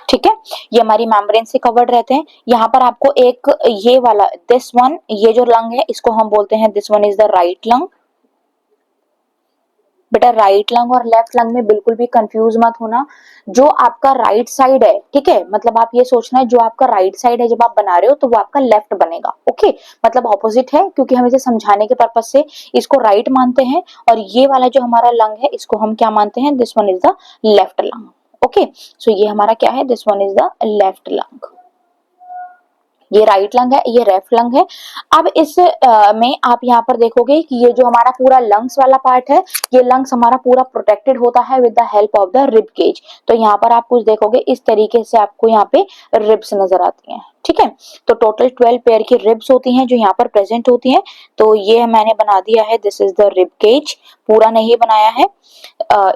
ठीक है, ये हमारी मेम्ब्रेन से कवर्ड रहते हैं। यहाँ पर आपको एक ये वाला दिस वन, ये जो लंग है इसको हम बोलते हैं this one is the right lung. बेटा राइट लंग और लेफ्ट लंग में बिल्कुल भी कंफ्यूज मत होना। जो आपका राइट साइड है, ठीक है, मतलब आप ये सोचना है जो आपका राइट साइड है जब आप बना रहे हो तो वो आपका लेफ्ट बनेगा। ओके, मतलब ऑपोजिट है, क्योंकि हम इसे समझाने के पर्पज से इसको राइट मानते हैं, और ये वाला जो हमारा लंग है इसको हम क्या मानते हैं, this one is the left lung. Okay, so ये हमारा क्या है, this one is the left lung. ये राइट लंग है, ये लेफ्ट लंग है। अब इस में आप यहाँ पर देखोगे कि ये जो हमारा पूरा लंग्स वाला पार्ट है, ये लंग्स हमारा पूरा प्रोटेक्टेड होता है with the help of the rib cage. तो यहाँ पर आप कुछ देखोगे इस तरीके से आपको यहाँ पे रिब्स नजर आती हैं, ठीक है। तो टोटल 12 पेयर की रिब्स होती हैं जो यहाँ पर प्रेजेंट होती हैं। तो ये मैंने बना दिया है, this is the rib cage, पूरा नहीं बनाया है।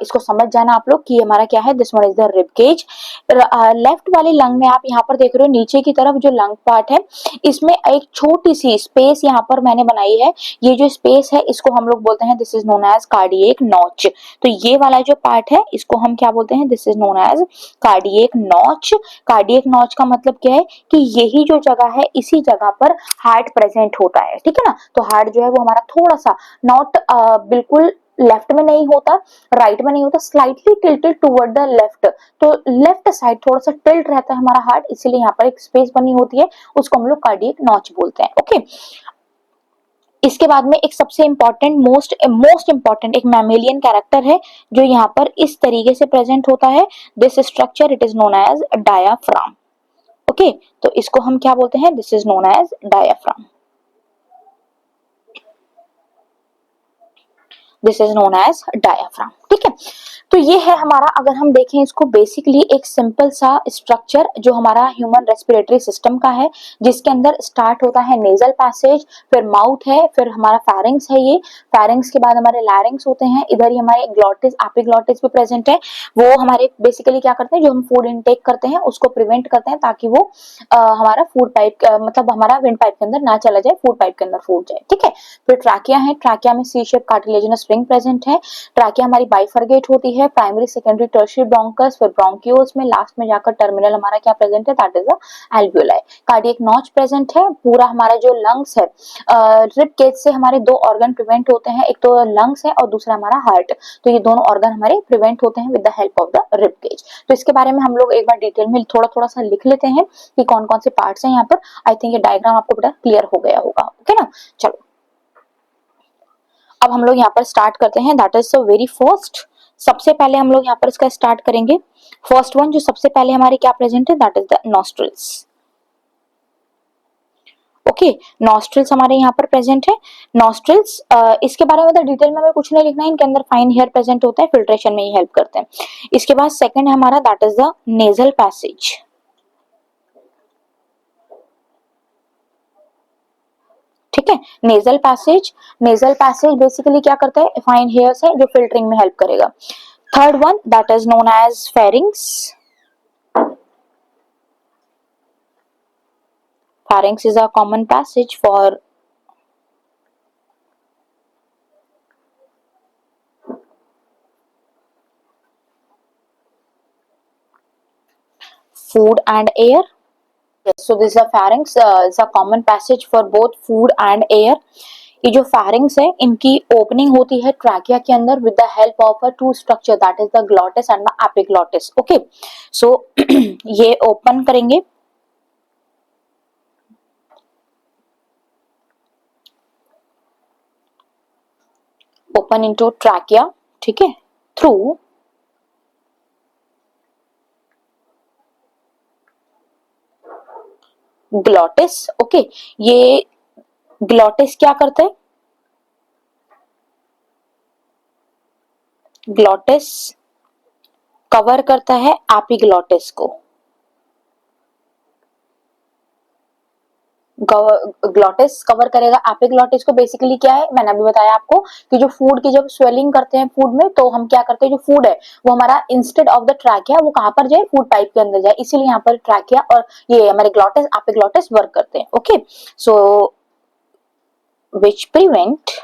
इसको समझ जाना आप लोग कि हमारा क्या है, this one is the rib cage. Left वाले लंग में आप यहाँ पर देख रहे हो नीचे की तरफ जो लंग पार्ट है, इसमें एक छोटी सी स्पेस यहाँ पर मैंने बनाई है। ये जो स्पेस है इसको हम लोग बोलते हैं, this is known as cardiac notch. तो ये वाला जो पार्ट है इसको हम क्या बोलते हैं, this is known as cardiac notch. Cardiac notch का मतलब क्या है कि यही जो जगह है इसी जगह पर हार्ट प्रेजेंट होता है, ठीक है ना। तो हार्ट जो है वो हमारा थोड़ा सा नॉट बिल्कुल लेफ्ट में नहीं होता, राइट में नहीं होता, slightly tilted toward the left. तो लेफ्ट साइड थोड़ा सा टिल्ट रहता है हमारा हार्ट, इसीलिए यहाँ पर एक स्पेस बनी होती है, उसको हम लोग कार्डियक नॉच बोलते हैं। ओके, इसके बाद में एक सबसे इंपॉर्टेंट मोस्ट इंपॉर्टेंट एक मैमेलियन कैरेक्टर है जो यहाँ पर इस तरीके से प्रेजेंट होता है। This structure it is known as diaphragm. Okay, तो इसको हम क्या बोलते हैं, this is known as diaphragm. This is known as diaphragm, ठीक है। तो ये है हमारा, अगर हम देखें इसको बेसिकली एक सिंपल सा स्ट्रक्चर जो हमारा ह्यूमन रेस्पिरेटरी सिस्टम का है, जिसके अंदर स्टार्ट होता है नेजल पैसेज, फिर माउथ है, फिर हमारा फेरिंग्स है। ये फेरिंग्स के बाद हमारे लैरिंग्स होते हैं, इधर ही हमारे ग्लॉटिस एपिग्लॉटिस भी प्रेजेंट है। वो हमारे बेसिकली क्या करते हैं, जो हम फूड इनटेक करते हैं उसको प्रिवेंट करते हैं ताकि वो हमारा फूड पाइप मतलब हमारा विंड पाइप के अंदर ना चला जाए, फूड पाइप के अंदर फूड जाए, ठीक है। फिर ट्रैकिया है, ट्रैकिया में सी शेप कार्टिलेजिनस रिंग प्रेजेंट है। ट्रैकिया हमारी बाइफरगेट होती है, प्राइमरी सेकेंडरी टर्शियरी ब्रोंकस, फिर ब्रोंकियोल्स में लास्ट में जाकर टर्मिनल हमारा क्या प्रेजेंट है, that is the alveoli. Cardiac notch present है। पूरा हमारा जो लंग्स है, रिब केज से हमारे दो ऑर्गन प्रिवेंट होते हैं, एक तो लंग्स है और दूसरा हमारा हार्ट। तो ये दोनों ऑर्गन हमारे प्रिवेंट होते हैं with the help of the rib cage. तो इसके बारे में हम लोग एक बार डिटेल में थोड़ा थोड़ा सा लिख लेते हैं कि कौन कौन से पार्ट्स हैं यहाँ पर। आई थिंक ये डायग्राम आपको बेटा क्लियर हो गया होगा, ओके ना। चलो अब हम लोग यहाँ पर स्टार्ट करते हैं, that is the very first. सबसे पहले हम लोग यहाँ पर इसका स्टार्ट करेंगे। फर्स्ट वन जो सबसे पहले हमारे क्या प्रेजेंट है, that is the nostrils. Okay, nostrils हमारे यहाँ पर प्रेजेंट है। नॉस्ट्रिल्स इसके बारे में तो डिटेल में हमें कुछ नहीं लिखना है, इनके अंदर फाइन हेयर प्रेजेंट होता है, फिल्ट्रेशन में ही हेल्प करते हैं। इसके बाद सेकंड है हमारा, that is the nasal passage. ठीक है, nasal passage. Nasal passage basically क्या करता है, फाइन हेयर्स है जो फिल्टरिंग में हेल्प करेगा। Third one that is known as pharynx. Pharynx is a common passage for food and air. Yes, so this is a pharynx. It's a common passage for both food and air. ये जो pharynx है इनकी opening होती है trachea के अंदर with the help of a two structure, that is the glottis and the epiglottis. Okay, so ये open करेंगे, ओपन इनटू ट्रैकिया, ठीक है, थ्रू ग्लॉटिस। ओके, ये ग्लॉटिस क्या करता है, ग्लॉटिस कवर करता है एपिग्लॉटिस को। ग्लॉटिस कवर करेगा एपिग्लॉटिस को। बेसिकली क्या है, मैंने अभी बताया आपको कि जो फूड की जब स्वेलिंग करते हैं फूड में, तो हम क्या करते हैं, जो फूड है वो हमारा इंस्टेड ऑफ द ट्रैकिया वो कहां पर जाए, फूड पाइप के अंदर जाए, इसीलिए यहाँ पर ट्रैकिया और ये हमारे ग्लॉटिस एपिग्लॉटिस वर्क करते हैं। Okay, so which prevent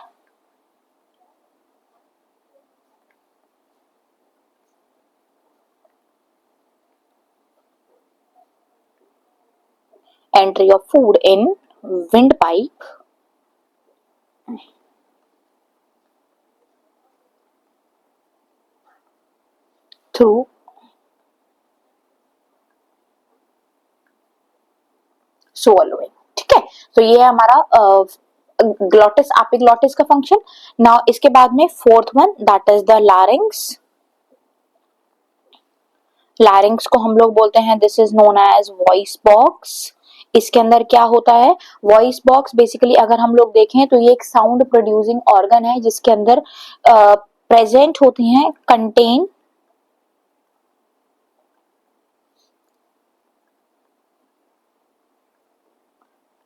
entry of food in windpipe through swallowing। ठीक है, तो ये है हमारा ग्लॉटिस एपिग्लॉटिस का फंक्शन। नाउ इसके बाद में fourth one that is the larynx. Larynx को हम लोग बोलते हैं this is known as voice box. इसके अंदर क्या होता है, वॉइस बॉक्स बेसिकली अगर हम लोग देखें तो ये एक साउंड प्रोड्यूसिंग ऑर्गन है जिसके अंदर प्रेजेंट होती हैं contain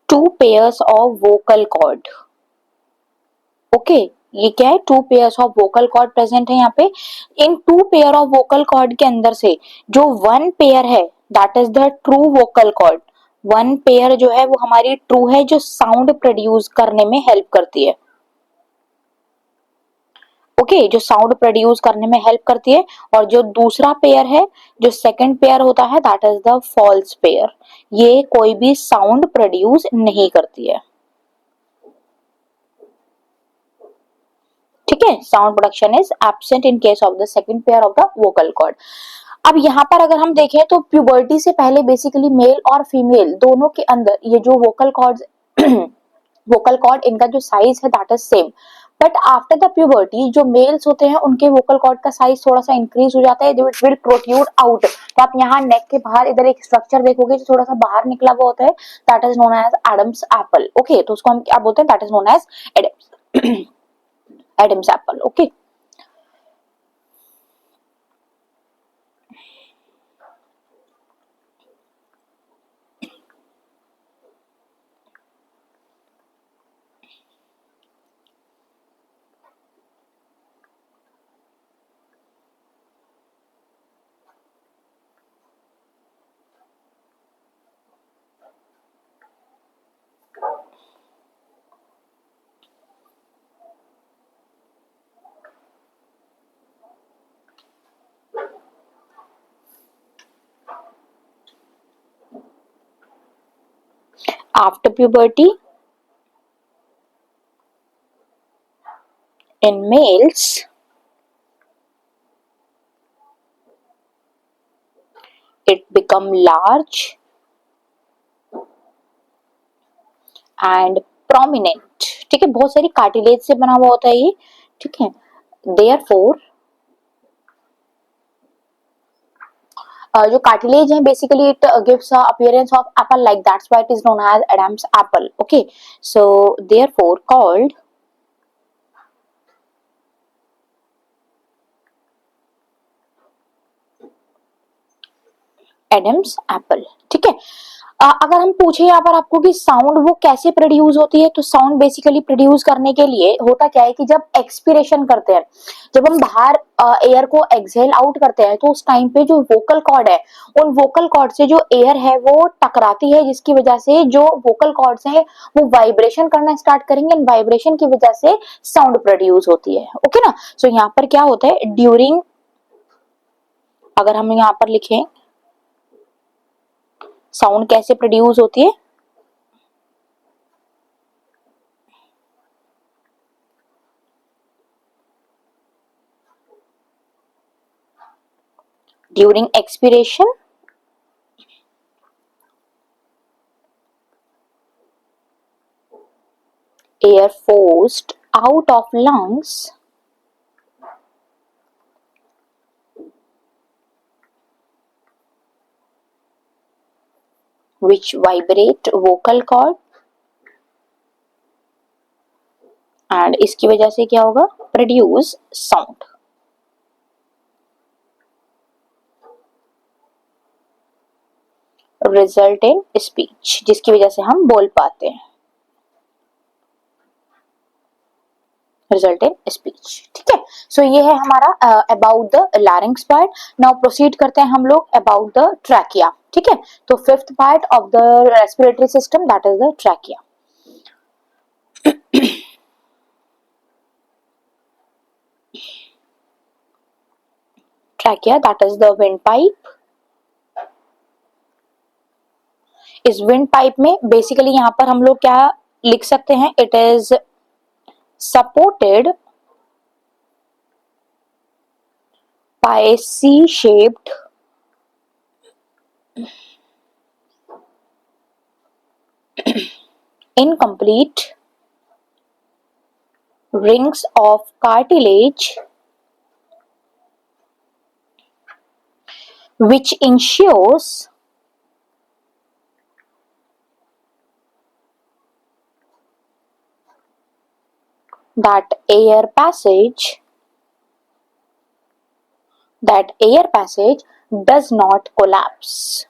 two pairs of vocal cord. Okay, ये क्या है, two pairs of vocal cord present है यहाँ पे। इन two pair of vocal cord के अंदर से जो वन पेयर है that is the true vocal cord. One pair जो है वो हमारी ट्रू है जो साउंड प्रोड्यूस करने में हेल्प करती है। ओके, जो साउंड प्रोड्यूस करने में हेल्प करती है। और जो दूसरा पेयर है, जो सेकंड पेयर होता है that is the false pair. ये कोई भी साउंड प्रोड्यूस नहीं करती है। ठीक है, sound production is absent in case of the second pair of the vocal cord. अब यहाँ पर अगर हम देखें तो प्यूबर्टी से पहले बेसिकली मेल और फीमेल दोनों के अंदर ये जो वोकल कॉर्ड वोकल कॉर्ड इनका जो साइज है that is same. But after the puberty जो मेल्स होते हैं उनके वोकल कॉर्ड का साइज थोड़ा सा इंक्रीज हो जाता है, इट विल प्रोट्रूड आउट। तो आप यहाँ नेक के बाहर इधर एक स्ट्रक्चर देखोगे जो थोड़ा सा बाहर निकला हुआ होता है that is known as Adam's apple. Okay, तो उसको हम क्या बोलते हैं, that is known as Adam's Adam's apple. Okay, after puberty in males it become large and prominent। ठीक है, बहुत सारी कार्टिलेज से बना हुआ होता है ये। ठीक है, therefore जो कार्टिलेज है basically it gives appearance of apple like, that's why it is known as Adam's apple. Okay, so therefore called Adam's apple. ठीक है, अगर हम पूछे यहाँ पर आपको कि साउंड वो कैसे प्रोड्यूस होती है, तो साउंड बेसिकली प्रोड्यूस करने के लिए होता क्या है कि जब एक्सपिरेशन करते हैं, जब हम बाहर एयर को एक्सहेल आउट करते हैं तो उस टाइम पे जो वोकल कॉर्ड है उन वोकल कॉर्ड से जो एयर है वो टकराती है, जिसकी वजह से जो वोकल कॉर्ड्स है वो वाइब्रेशन करना स्टार्ट करेंगे एंड वाइब्रेशन की वजह से साउंड प्रोड्यूस होती है। ओके ना, सो यहाँ पर क्या होता है ड्यूरिंग, अगर हम यहाँ पर लिखें साउंड कैसे प्रोड्यूस होती है, during expiration air forced out of lungs which vibrate vocal cord and इसकी वजह से क्या होगा, produce sound. Result in speech, जिसकी वजह से हम बोल पाते हैं, रिजल्ट इन स्पीच। ठीक है, सो ये है हमारा about the larynx part. Now proceed करते हैं हम लोग अबाउट द ट्रैकिया। ठीक है, तो fifth part of the respiratory system that is the trachea. Trachea that is the wind pipe. इस विंड पाइप में बेसिकली यहाँ पर हम लोग क्या लिख सकते हैं, it is supported pie shaped incomplete rings of cartilage which ensures that air passage does not collapse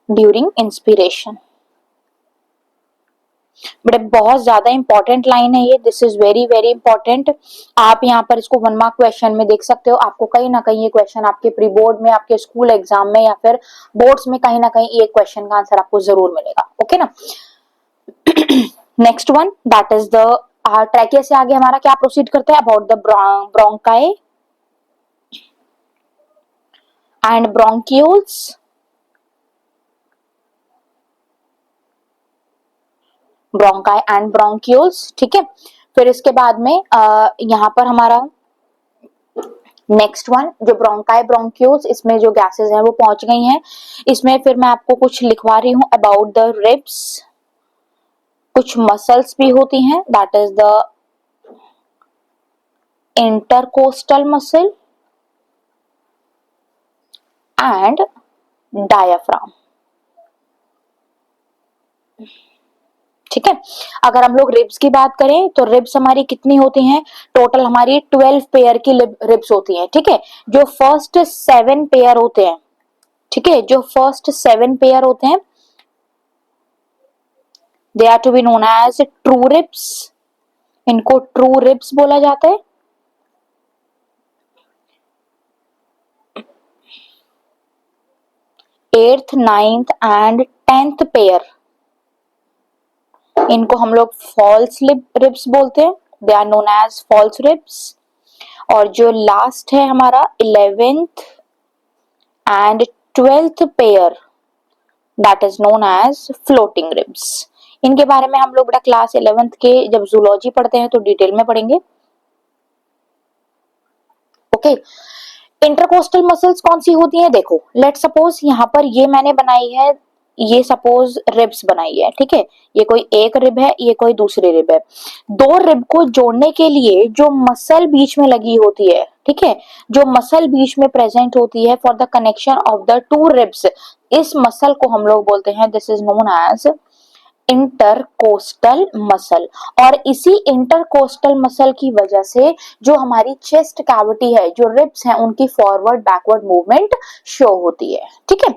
during inspiration। But बहुत ज्यादा इंपॉर्टेंट लाइन है ये, this is very very important. आप यहाँ पर इसको 1 मार्क क्वेश्चन में देख सकते हो, आपको कहीं ना कहीं ये क्वेश्चन आपके प्री बोर्ड में, आपके स्कूल एग्जाम में या फिर बोर्ड्स में कहीं ना कहीं ये क्वेश्चन का आंसर आपको जरूर मिलेगा। ओके ना। Next one that is the trachea से आगे हमारा क्या प्रोसीड करते हैं, about the bronchi and bronchioles. Bronchi and bronchioles, ठीक है। फिर इसके बाद में यहाँ पर हमारा नेक्स्ट वन जो ब्रोंकाई ब्रोंक्यूल्स, इसमें जो गैसेस हैं वो पहुंच गई हैं। इसमें फिर मैं आपको कुछ लिखवा रही हूँ अबाउट द रिब्स। कुछ मसल्स भी होती हैं, that is the intercostal muscle and diaphragm, ठीक है। अगर हम लोग रिब्स की बात करें तो रिब्स हमारी कितनी होती हैं, टोटल हमारी 12 पेयर की रिब्स होती हैं, ठीक है। जो फर्स्ट 7 पेयर होते हैं, ठीक है, जो फर्स्ट 7 पेयर होते हैं they are to be known as true ribs, इनको ट्रू रिब्स बोला जाता है। Eighth, 9th and 10th pair, इनको हम लोग फॉल्स रिब्स बोलते हैं, they are known as false ribs. और जो लास्ट है हमारा 11th and 12th pair, that is known as floating ribs. इनके बारे में हम लोग बेटा क्लास 11th के जब जूलॉजी पढ़ते हैं तो डिटेल में पढ़ेंगे। ओके, इंटरकोस्टल मसल्स कौन सी होती हैं, देखो लेट सपोज यहाँ पर ये मैंने बनाई है, ये सपोज रिब्स बनाई है, ठीक है। ये कोई एक रिब है, ये कोई दूसरी रिब है। दो रिब को जोड़ने के लिए जो मसल बीच में लगी होती है, ठीक है, जो मसल बीच में प्रेजेंट होती है for the connection of the two ribs, इस मसल को हम लोग बोलते हैं, this is known as intercostal muscle. और इसी इंटरकोस्टल मसल की वजह से जो हमारी चेस्ट कैविटी है, जो रिब्स हैं, उनकी फॉरवर्ड बैकवर्ड मूवमेंट शो होती है, ठीक है।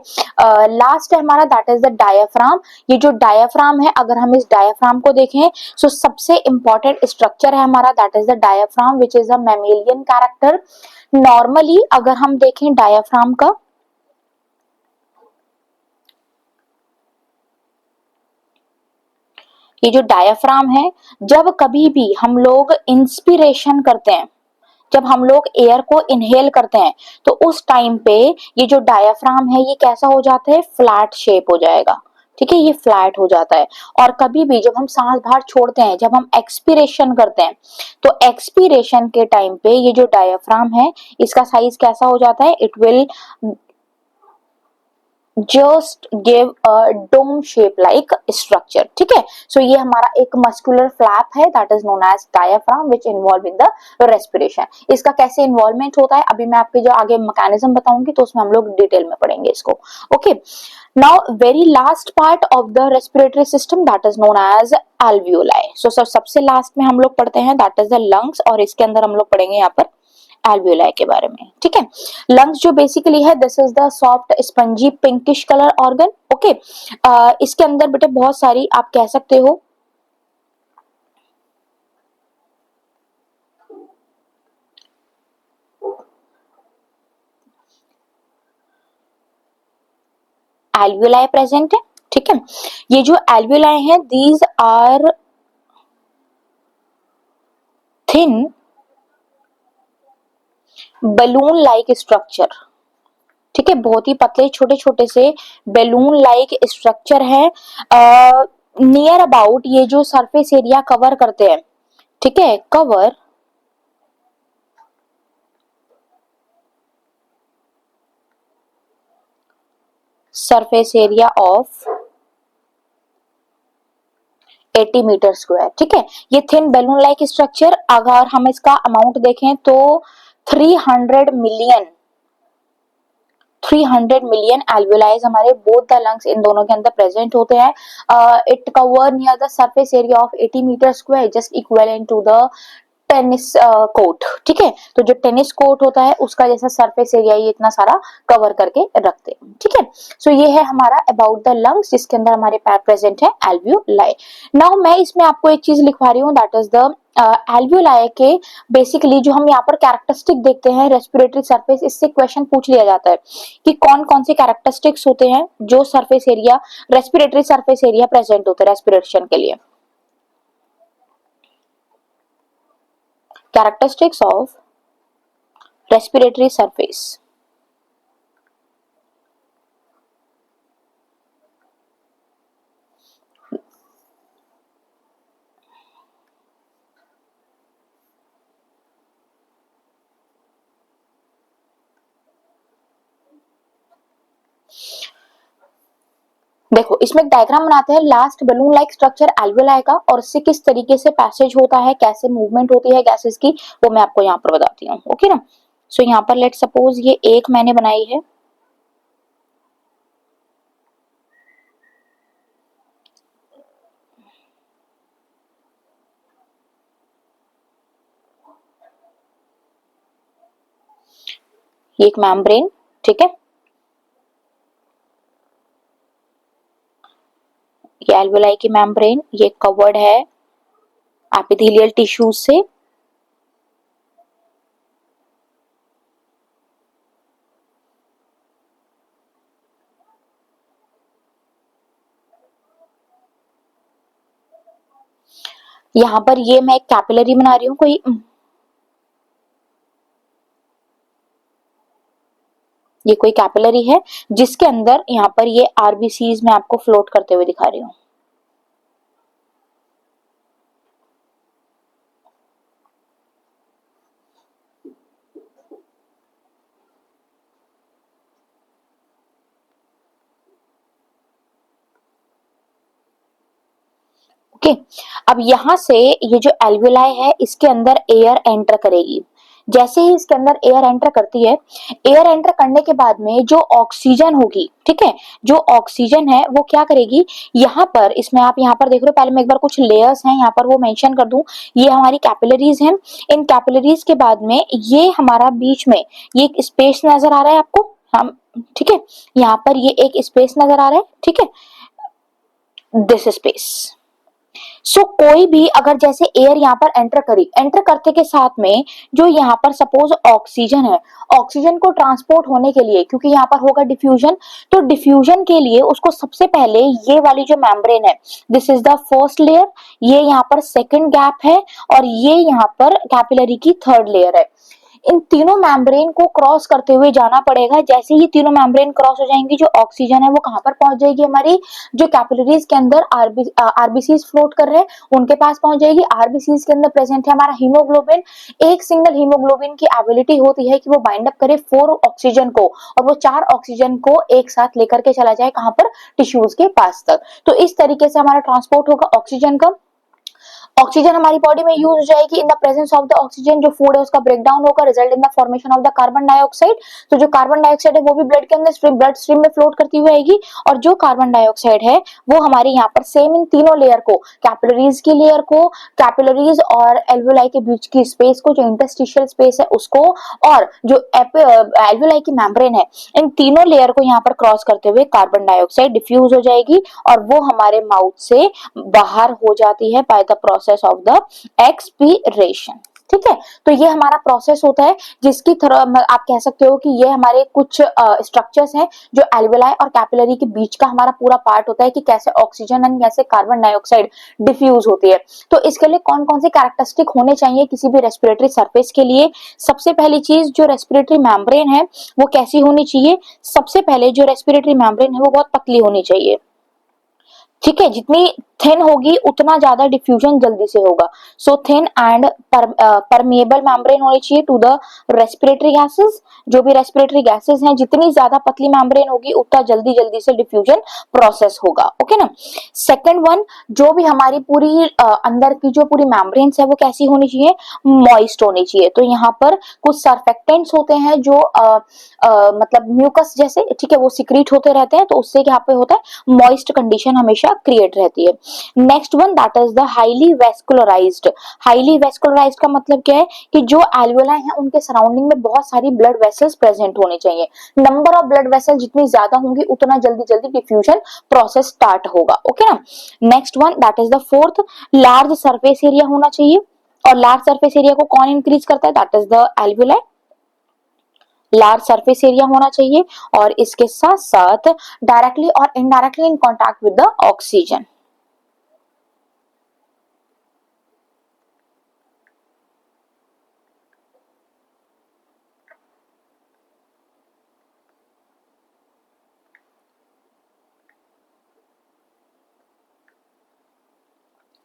लास्ट है हमारा दैट इज द डायाफ्राम। ये जो डायाफ्राम है, अगर हम इस डायाफ्राम को देखें तो सबसे इंपॉर्टेंट स्ट्रक्चर है हमारा that is the diaphragm which is a mammalian character. Normally अगर हम देखें डायाफ्राम का, ये जो डायाफ्राम है, जब कभी भी हम लोग इंस्पिरेशन करते हैं, जब हम लोग एयर को इनहेल करते हैं, तो उस टाइम पे ये जो डायाफ्राम है ये कैसा हो जाता है, फ्लैट शेप हो जाएगा, ठीक है, ये फ्लैट हो जाता है। और कभी भी जब हम सांस बाहर छोड़ते हैं, जब हम एक्सपीरेशन करते हैं, तो एक्सपीरेशन के टाइम पे ये जो डायाफ्राम है इसका साइज कैसा हो जाता है, it will just give a dome shape like structure, ठीक है। सो ये हमारा एक मस्कुलर फ्लैप है that is known as diaphragm which involve in the respiration. इसका कैसे इन्वॉल्वमेंट होता है अभी मैं आपके जो आगे मैकेनिज्म बताऊंगी तो उसमें हम लोग डिटेल में पढ़ेंगे इसको। Okay, now very last part of the respiratory system that is known as alveoli. So sir सबसे लास्ट में हम लोग पढ़ते हैं दैट इज द लंग्स, और इसके अंदर हम लोग पढ़ेंगे यहाँ पर एल्वियोलाई के बारे में, ठीक है। लंग्स जो बेसिकली है this is the soft spongy pinkish colour organ. Okay, इसके अंदर बेटे बहुत सारी आप कह सकते हो एल्वियोलाई प्रेजेंट है, ठीक है। ये जो एल्वियोलाई है these are thin balloon like structure, ठीक है, बहुत ही पतले छोटे छोटे से बैलून लाइक स्ट्रक्चर है। नियर अबाउट ये जो सरफेस एरिया कवर करते हैं, ठीक है, cover surface area of 80 metre square, ठीक है। ये थिन बैलून लाइक स्ट्रक्चर, अगर हम इसका अमाउंट देखें तो 300 मिलियन 300 मिलियन एल्वेलाइज हमारे बोथ द लंग्स इन दोनों के अंदर प्रेजेंट होते हैं। It cover near the surface area of 80 metre square just equivalent to the tennis court, ठीक है। तो जो टेनिस कोर्ट होता है उसका जैसा सरफेस एरिया ये इतना सारा कवर करके रखते हैं, ठीक है। सो ये है हमारा अबाउट द लंग्स जिसके अंदर हमारे पैर प्रेजेंट है एल्वियोलाई। नाउ मैं इसमें आपको एक चीज लिखवा रही हूँ, दैट इज द एल्वियोलाई के बेसिकली जो हम यहाँ पर कैरेक्टरिस्टिक देखते हैं रेस्पिरेटरी सरफेस, इससे क्वेश्चन पूछ लिया जाता है कि कौन कौन से कैरेक्टरिस्टिक्स होते हैं जो surface area respiratory surface area present होते हैं रेस्पिरेशन के लिए। Characteristics of respiratory surface. देखो इसमें एक डायग्राम बनाते हैं last balloon like structure alveoli का, और इससे किस तरीके से पैसेज होता है, कैसे मूवमेंट होती है गैसेस की, वो मैं आपको यहाँ पर बताती हूँ, ओके ना। सो यहाँ पर लेट सपोज ये एक मैंने बनाई है, ये एक मेम्ब्रेन, ठीक है, ये एल्वियोलाई की मेम्ब्रेन, ये कवर्ड है एपिथेलियल टिश्यूज से, यहाँ पर ये मैं एक कैपिलरी बना रही हूँ कोई, ये कोई कैपिलरी है जिसके अंदर यहाँ पर ये आरबीसीज मैं आपको फ्लोट करते हुए दिखा रही हूँ। ओके, अब यहां से ये जो एल्वियोलाई है इसके अंदर एयर एंटर करेगी। जैसे ही इसके अंदर एयर एंटर करती है, एयर एंटर करने के बाद में जो ऑक्सीजन होगी, ठीक है, जो ऑक्सीजन है वो क्या करेगी, यहाँ पर इसमें आप यहाँ पर देख रहे हो, पहले मैं एक बार कुछ लेयर्स हैं यहाँ पर वो मेंशन कर दूं। ये हमारी कैपिलरीज हैं, इन कैपिलरीज के बाद में ये हमारा बीच में ये एक स्पेस नजर आ रहा है आपको, हम, ठीक है, यहाँ पर ये एक स्पेस नजर आ रहा है, ठीक है, दिस स्पेस। सो कोई भी अगर जैसे एयर यहाँ पर एंटर करी, एंटर करते के साथ में जो यहाँ पर सपोज ऑक्सीजन है, ऑक्सीजन को ट्रांसपोर्ट होने के लिए, क्योंकि यहाँ पर होगा डिफ्यूजन, तो डिफ्यूजन के लिए उसको सबसे पहले ये वाली जो मेम्ब्रेन है, this is the first layer, ये यहाँ पर सेकंड गैप है, और ये यहाँ पर कैपिलरी की थर्ड लेयर है। इन तीनों मेम्ब्रेन को क्रॉस करते हुए जाना पड़ेगा। जैसे ही तीनों मेम्ब्रेन क्रॉस हो जाएंगी, जो ऑक्सीजन है वो कहां पर पहुंच जाएगी, हमारी जो कैपिलरीज के अंदर आरबीसीज फ्लोट कर रहे हैं उनके पास पहुंच जाएगी। आरबीसीज के अंदर प्रेजेंट है हमारा हीमोग्लोबिन, एक सिंगल हीमोग्लोबिन की एबिलिटी होती है कि वो बाइंड अप करे 4 ऑक्सीजन को, और वो 4 ऑक्सीजन को एक साथ लेकर के चला जाए कहां पर, टिश्यूज के पास तक। तो इस तरीके से हमारा ट्रांसपोर्ट होगा ऑक्सीजन का। ऑक्सीजन हमारी बॉडी में यूज हो जाएगी, in the presence of the oxygen जो फूड है उसका ब्रेकडाउन होगा, result in the formation of the carbon dioxide. तो जो कार्बन डाइऑक्साइड है वो भी ब्लड के अंदर ब्लड स्ट्रीम में फ्लोट करती हुई आएगी, और जो कार्बन डाइऑक्साइड है वो हमारे यहाँ पर सेम इन तीनों लेयर को, कैपिलरीज की लेयर को, कैपिलरीज और एल्वियोलाई के बीच की स्पेस को, जो इंटरस्टिशियल स्पेस है उसको, और जो एल्वियोलाई की मेम्ब्रेन है, इन तीनों लेयर को यहाँ पर क्रॉस करते हुए कार्बन डाइऑक्साइड डिफ्यूज हो जाएगी, और वो हमारे माउथ से बाहर हो जाती है bye the process of the expiration, ठीक है। तो ये हमारा प्रोसेस होता है जिसकी तरह आप कह सकते हो कि ये हमारे कुछ स्ट्रक्चर्स हैं जो एल्वियोलाई और कैपिलरी के बीच का हमारा पूरा पार्ट होता है कि कैसे ऑक्सीजन एंड कैसे कार्बन डाइऑक्साइड डिफ्यूज होती है। तो इसके लिए कौन कौन से कैरेक्टरिस्टिक होने चाहिए किसी भी रेस्पिरेटरी सरफेस के लिए। सबसे पहली चीज, जो रेस्पिरेटरी मेम्ब्रेन है वो कैसी होनी चाहिए, सबसे पहले जो रेस्पिरेटरी मेम्ब्रेन है वो बहुत पतली होनी चाहिए, ठीक है। जितनी थिन होगी उतना ज्यादा डिफ्यूजन जल्दी से होगा। So thin and permeable membrane होनी चाहिए टू द रेस्पिरेटरी गैसेस। जो भी रेस्पिरेटरी गैसेस हैं, जितनी ज्यादा पतली मेम्ब्रेन होगी उतना जल्दी जल्दी से डिफ्यूजन प्रोसेस होगा। ओके ना। सेकंड वन, जो भी हमारी पूरी अंदर की जो पूरी मेम्ब्रेन्स है वो कैसी होनी चाहिए, मॉइस्ट होनी चाहिए। तो यहाँ पर कुछ सर्फेक्टेंट्स होते हैं जो मतलब म्यूकस जैसे, ठीक है, वो सिक्रीट होते रहते हैं, तो उससे यहाँ पे होता है मॉइस्ट कंडीशन हमेशा क्रिएट रहती है। Next one, that is the highly vascularised. Highly vascularised का मतलब क्या है कि जो एल्वियोलाई है उनके सराउंडिंग में बहुत सारी ब्लड वेसल्स प्रेजेंट होने चाहिए। नंबर ऑफ ब्लड वेसल जितनी ज्यादा होंगी उतना जल्दी जल्दी डिफ्यूजन प्रोसेस स्टार्ट होगा। ओके ना। Next one, that is the fourth, large surface area होना चाहिए। और लार्ज सरफेस एरिया को कौन इंक्रीज करता है, that is the alveoli. Large surface area होना चाहिए और इसके साथ साथ डायरेक्टली और indirectly in contact with the oxygen.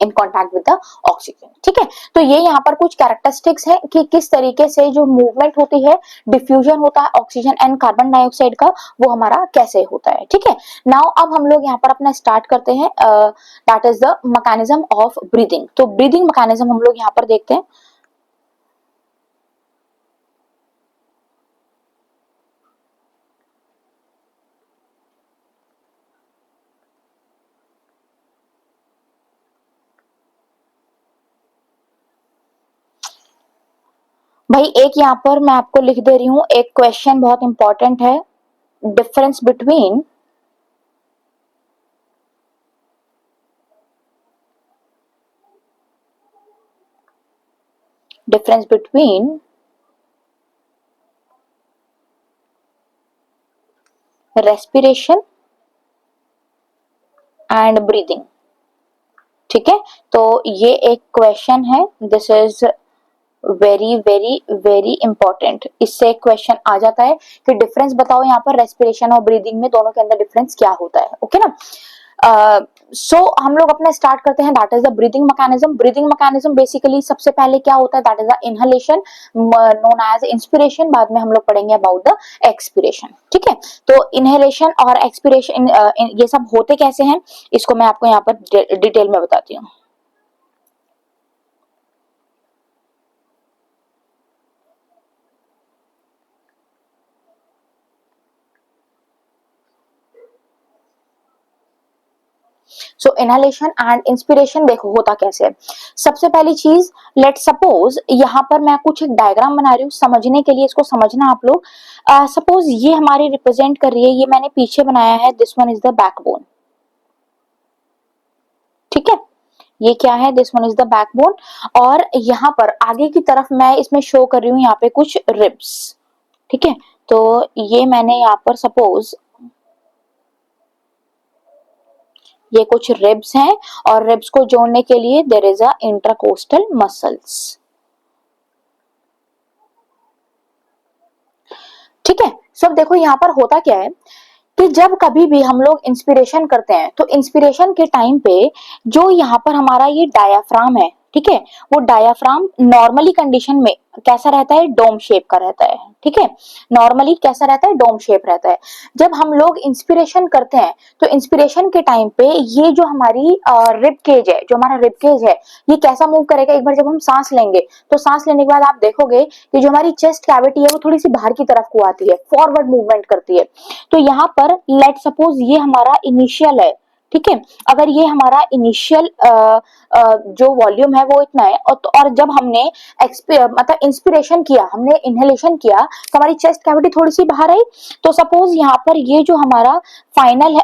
In contact with the oxygen. ठीक है, तो ये यहाँ पर कुछ कैरेक्टरिस्टिक्स है कि किस तरीके से जो मूवमेंट होती है, डिफ्यूजन होता है ऑक्सीजन एंड कार्बन डाइऑक्साइड का, वो हमारा कैसे होता है। ठीक है, नाउ अब हम लोग यहाँ पर अपना स्टार्ट करते हैं, that is the mechanism of breathing. तो ब्रीदिंग मैकेनिज्म हम लोग यहाँ पर देखते हैं। भाई एक यहाँ पर मैं आपको लिख दे रही हूँ, एक क्वेश्चन बहुत इंपॉर्टेंट है, difference between respiration and breathing. ठीक है, तो ये एक क्वेश्चन है, this is very very very important. इससे एक क्वेश्चन आ जाता है कि डिफरेंस बताओ यहाँ पर रेस्पिरेशन और ब्रीदिंग में, दोनों के अंदर डिफरेंस क्या होता है। ओके ना। सो हम लोग अपना स्टार्ट करते हैं, that is the breathing mechanism. Breathing mechanism basically सबसे पहले क्या होता है, that is the inhalation known as inspiration. बाद में हम लोग पढ़ेंगे अबाउट द एक्सपिरेशन। ठीक है, तो इनहेलेशन और एक्सपिरेशन ये सब होते कैसे हैं, इसको मैं आपको यहाँ पर डिटेल में बताती हूँ। सो इनहेलेशन एंड इंस्पिरेशन देखो होता कैसे है। सबसे पहली चीज, लेट सपोज यहाँ पर मैं कुछ एक डायग्राम बना रही हूँ, समझने के लिए इसको समझना आप लोग। सपोज ये हमारी रिप्रेजेंट कर रही है, ये मैंने पीछे बनाया है, this one is the backbone. ठीक है, ये क्या है, this one is the backbone. और यहाँ पर आगे की तरफ मैं इसमें शो कर रही हूँ यहाँ पे कुछ रिब्स। ठीक है, तो ये मैंने यहाँ पर सपोज ये कुछ रिब्स हैं और रिब्स को जोड़ने के लिए देयर इज अ इंट्राकोस्टल मसल्स। ठीक है, सब देखो यहाँ पर होता क्या है कि जब कभी भी हम लोग इंस्पिरेशन करते हैं तो इंस्पिरेशन के टाइम पे जो यहाँ पर हमारा ये डायाफ्राम है, ठीक है, वो डायाफ्राम नॉर्मली कंडीशन में कैसा रहता है, डोम शेप का रहता है। ठीक है, नॉर्मली कैसा रहता है, डोम शेप रहता है। जब हम लोग इंस्पिरेशन करते हैं तो इंस्पिरेशन के टाइम पे ये जो हमारी रिब केज है, जो हमारा रिब केज है, ये कैसा मूव करेगा, एक बार जब हम सांस लेंगे तो सांस लेने के बाद आप देखोगे कि जो हमारी चेस्ट कैविटी है वो थोड़ी सी बाहर की तरफ को आती है, फॉरवर्ड मूवमेंट करती है। तो यहाँ पर लेट सपोज ये हमारा इनिशियल है। ठीक है, अगर ये हमारा इनिशियल जो वॉल्यूम है वो इतना है, और जब हमने मतलब इंस्पिरेशन किया, हमने इनहेलेशन किया, तो हमारी चेस्ट कैविटी थोड़ी सी बाहर आई। तो सपोज यहाँ पर ये जो हमारा फाइनल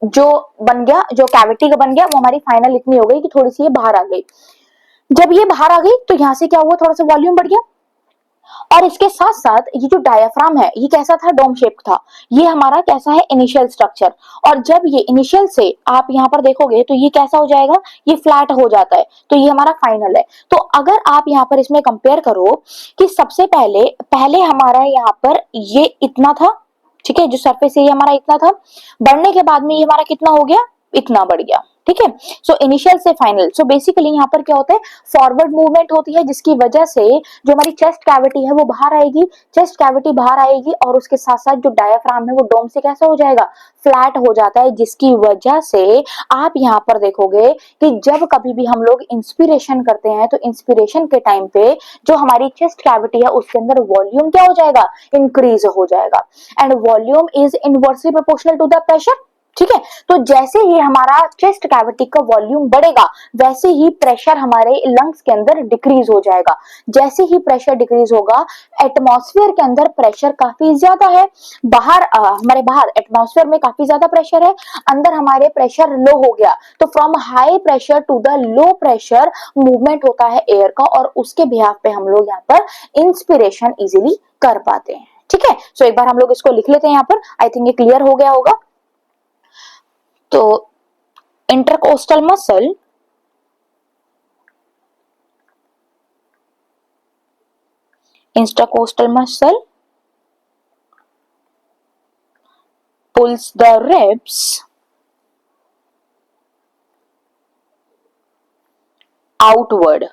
जो बन गया, जो कैविटी का बन गया, वो हमारी फाइनल इतनी हो गई कि थोड़ी सी ये बाहर आ गई। जब ये बाहर आ गई तो यहाँ से क्या हुआ, थोड़ा सा वॉल्यूम बढ़ गया। और इसके साथ साथ ये जो डायाफ्राम है ये कैसा था, डोम शेप था। ये हमारा कैसा है, इनिशियल स्ट्रक्चर। और जब ये इनिशियल से आप यहाँ पर देखोगे तो ये कैसा हो जाएगा, ये फ्लैट हो जाता है। तो ये हमारा फाइनल है। तो अगर आप यहाँ पर इसमें कंपेयर करो कि सबसे पहले पहले हमारा यहाँ पर ये इतना था, ठीक है, जो सरफेस एरिया हमारा इतना था, बढ़ने के बाद में ये हमारा कितना हो गया, इतना बढ़ गया। ठीक है। सो इनिशियल से फाइनल, सो बेसिकली यहाँ पर क्या होता है, फॉरवर्ड मूवमेंट होती है जिसकी वजह से जो हमारी चेस्ट कैविटी है वो बाहर आएगी, चेस्ट कैविटी बाहर आएगी और उसके साथ साथ जो डायफ्राम है वो डोम से कैसा हो जाएगा, फ्लैट हो जाता है, जिसकी वजह से आप यहाँ पर देखोगे कि जब कभी भी हम लोग इंस्पिरेशन करते हैं तो इंस्पिरेशन के टाइम पे जो हमारी चेस्ट कैविटी है उसके अंदर वॉल्यूम क्या हो जाएगा, इंक्रीज हो जाएगा, and volume is inversely proportional to the pressure. ठीक है, तो जैसे ही हमारा चेस्ट कैविटी का वॉल्यूम बढ़ेगा वैसे ही प्रेशर हमारे लंग्स के अंदर डिक्रीज हो जाएगा। जैसे ही प्रेशर डिक्रीज होगा, एटमॉस्फेयर के अंदर प्रेशर काफी ज्यादा है, बाहर हमारे बाहर एटमॉस्फेयर में काफी ज्यादा प्रेशर है, अंदर हमारे प्रेशर लो हो गया, तो from high pressure to the low pressure movement होता है एयर का, और उसके बिहाफ पे हम लोग यहाँ पर इंस्पिरेशन इजिली कर पाते हैं। ठीक है, सो एक बार हम लोग इसको लिख लेते हैं यहाँ पर, आई थिंक ये क्लियर हो गया होगा। तो intercostal muscle pulls the ribs outward।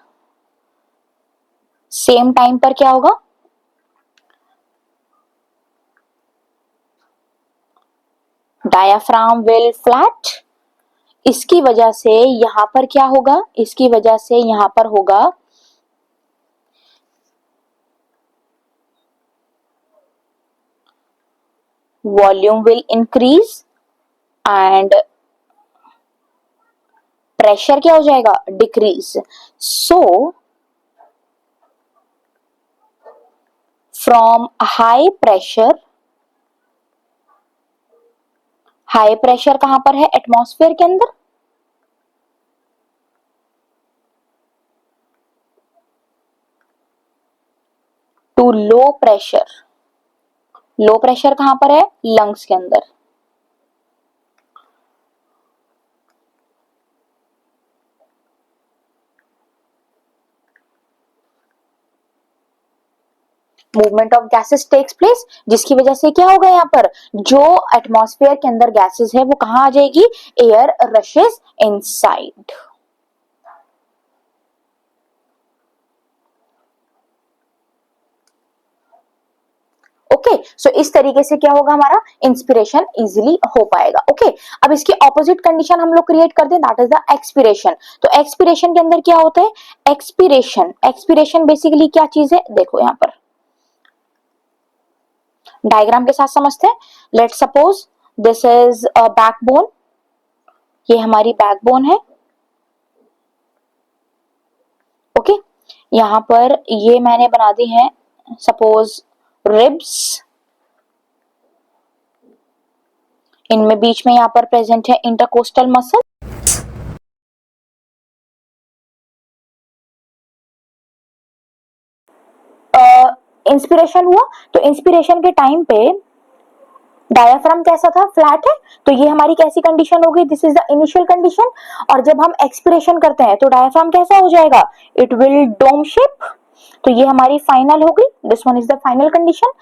Same time पर क्या होगा, डायाफ्राम विल फ्लैट, इसकी वजह से यहां पर क्या होगा, इसकी वजह से यहां पर होगा volume will increase and pressure क्या हो जाएगा, decrease. So from high pressure, high pressure कहां पर है, एटमॉस्फेयर के अंदर, to low pressure, low pressure कहां पर है, लंग्स के अंदर। Movement of gases takes place, जिसकी वजह से क्या होगा, यहाँ पर जो एटमॉस्फेयर के अंदर गैसेस है वो कहां आ जाएगी, एयर रशेस इनसाइड। ओके, सो इस तरीके से क्या होगा, हमारा इंस्पिरेशन इजीली हो पाएगा। ओके, अब इसकी ऑपोजिट कंडीशन हम लोग क्रिएट कर दें, दैट इज द एक्सपिरेशन। तो एक्सपिरेशन के अंदर क्या होता है, एक्सपिरेशन, एक्सपिरेशन बेसिकली क्या चीज है, देखो यहाँ पर डायग्राम के साथ समझते हैं। Let's suppose this is a backbone, ये हमारी बैकबोन है। ओके, यहां पर ये मैंने बना दी है सपोज रिब्स, इनमें बीच में यहाँ पर प्रेजेंट है इंटरकोस्टल मसल। इंस्पिरेशन हुआ, तो इंस्पिरेशन के टाइम पे डायाफ्राम कैसा था, फ्लैट है, तो ये हमारी कैसी कंडीशन होगी, this is the initial condition. और जब हम एक्सपिरेशन करते हैं तो डायाफ्राम कैसा हो जाएगा, इट विल डोम शेप, तो ये हमारी फाइनल होगी, this one is the final condition.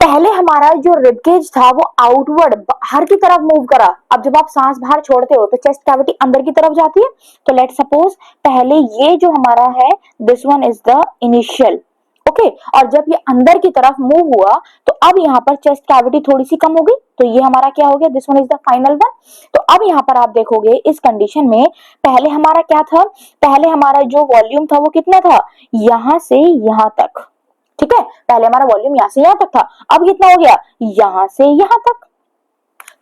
पहले हमारा जो रिबकेज था वो आउटवर्ड बाहर की तरफ मूव करा, अब जब आप सांस बाहर छोड़ते हो तो चेस्ट कैविटी अंदर की तरफ जाती है, तो लेट सपोज पहले ये जो हमारा है this one is the initial. Okay, और जब ये अंदर की तरफ मूव हुआ तो अब यहाँ पर चेस्ट कैविटी थोड़ी सी कम हो गई, तो ये हमारा क्या हो गया, this one is the final one. तो अब यहाँ पर आप देखोगे इस कंडीशन में पहले हमारा क्या था, पहले हमारा जो वॉल्यूम था वो कितना था, यहां से यहां तक। ठीक है, पहले हमारा वॉल्यूम यहां से यहां तक था, अब कितना हो गया, यहां से यहां तक।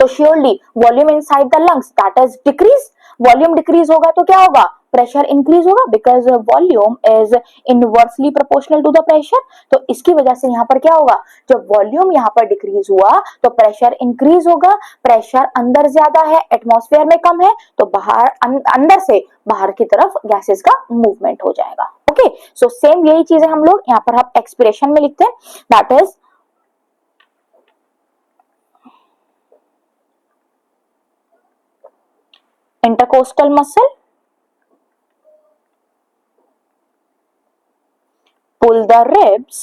तो surely volume inside the lungs that is decrease, volume decrease होगा तो क्या होगा, प्रेशर इंक्रीज होगा, because volume is inversely proportional to the pressure. तो इसकी वजह से यहाँ पर क्या होगा, जब वॉल्यूम यहाँ पर डिक्रीज हुआ तो प्रेशर इंक्रीज होगा, प्रेशर अंदर ज्यादा है, एटमॉस्फेयर में कम है, तो बाहर अंदर से बाहर की तरफ गैसेस का मूवमेंट हो जाएगा। ओके, सो सेम यही चीजें हम लोग यहाँ पर हम एक्सप्रेशन में लिखते हैं, that is intercostal muscle pull the ribs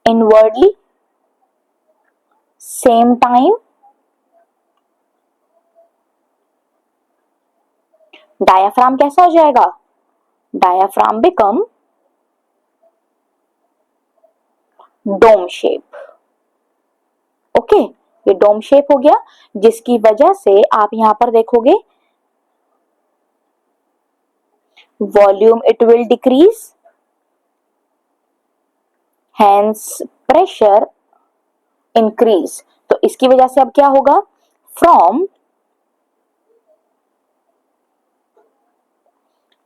inwardly, same time diaphragm कैसा हो जाएगा, diaphragm become dome shape. Okay, ये डोम शेप हो गया, जिसकी वजह से आप यहां पर देखोगे volume it will decrease, hence pressure increase. तो इसकी वजह से अब क्या होगा, from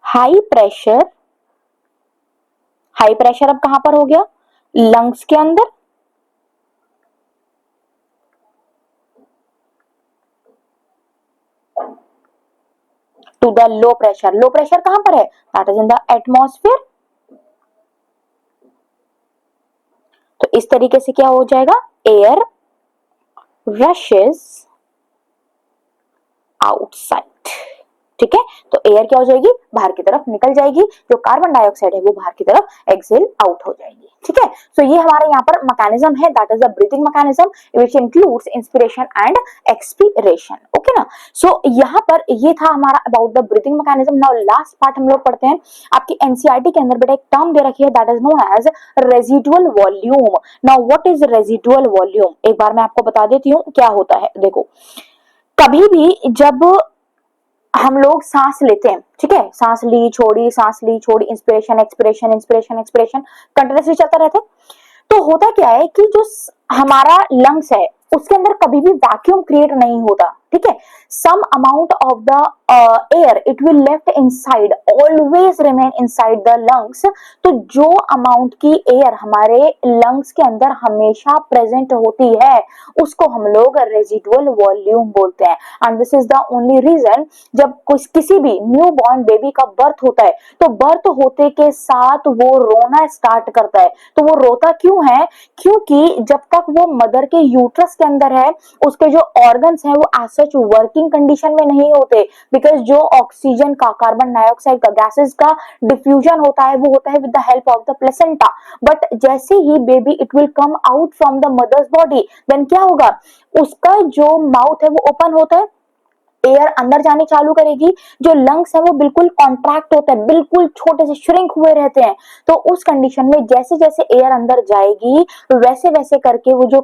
high pressure, high pressure अब कहां पर हो गया, लंग्स के अंदर, to the low pressure. Low pressure कहां पर है, that is in the atmosphere. तो इस तरीके से क्या हो जाएगा, एयर रशेस आउटसाइड। ठीक है, तो एयर क्या हो जाएगी, बाहर की तरफ निकल जाएगी, जो कार्बन डाइऑक्साइड है वो बाहर की तरफ एक्सेल आउट हो जाएगी। ठीक है, सो ये हमारे यहाँ पर मैकेनिज्म है, that is the breathing mechanism which includes inspiration and expiration. Okay ना, सो यहाँ पर ये था हमारा about the breathing mechanism. Now last part हम लोग पढ़ते हैं, आपकी एनसीईआरटी के अंदर बेटा एक टर्म दे रखी है, that is known as residual volume. Now what is residual volume, एक बार मैं आपको बता देती हूँ क्या होता है। देखो, कभी भी जब हम लोग सांस लेते हैं, ठीक है, सांस ली छोड़ी, सांस ली छोड़ी, inspiration expiration, inspiration expiration continuously चलता रहता है। तो होता क्या है कि जो हमारा लंग्स है उसके अंदर कभी भी वैक्यूम क्रिएट नहीं होता। ठीक है, some amount of the air it will left inside, always remain inside the lungs. तो जो अमाउंट की एयर हमारे लंग्स के अंदर हमेशा प्रेजेंट होती है उसको हम लोग रेजिडुअल वॉल्यूम बोलते हैं। And this is the only reason, जब किसी भी न्यू बॉर्न बेबी का बर्थ होता है तो बर्थ होते के साथ वो रोना स्टार्ट करता है। तो वो रोता क्यों है, क्योंकि जब तक वो मदर के यूट्रस के अंदर है उसके जो ऑर्गन्स हैं वो एज सच वर्किंग कंडीशन में नहीं होते, बिकॉज जो ऑक्सीजन का, कार्बन डाइऑक्साइड का, गैसेस का डिफ्यूजन होता है वो होता है with the help of the placenta. But जैसे ही baby it will come out from the mother's body, then क्या होगा, उसका जो माउथ है वो ओपन होता है, एयर अंदर जाने चालू करेगी, जो लंग्स है वो बिल्कुल कॉन्ट्रैक्ट होता है, बिल्कुल छोटे से श्रिंक हुए रहते हैं। तो उस कंडीशन में जैसे जैसे एयर अंदर जाएगी वैसे वैसे करके वो जो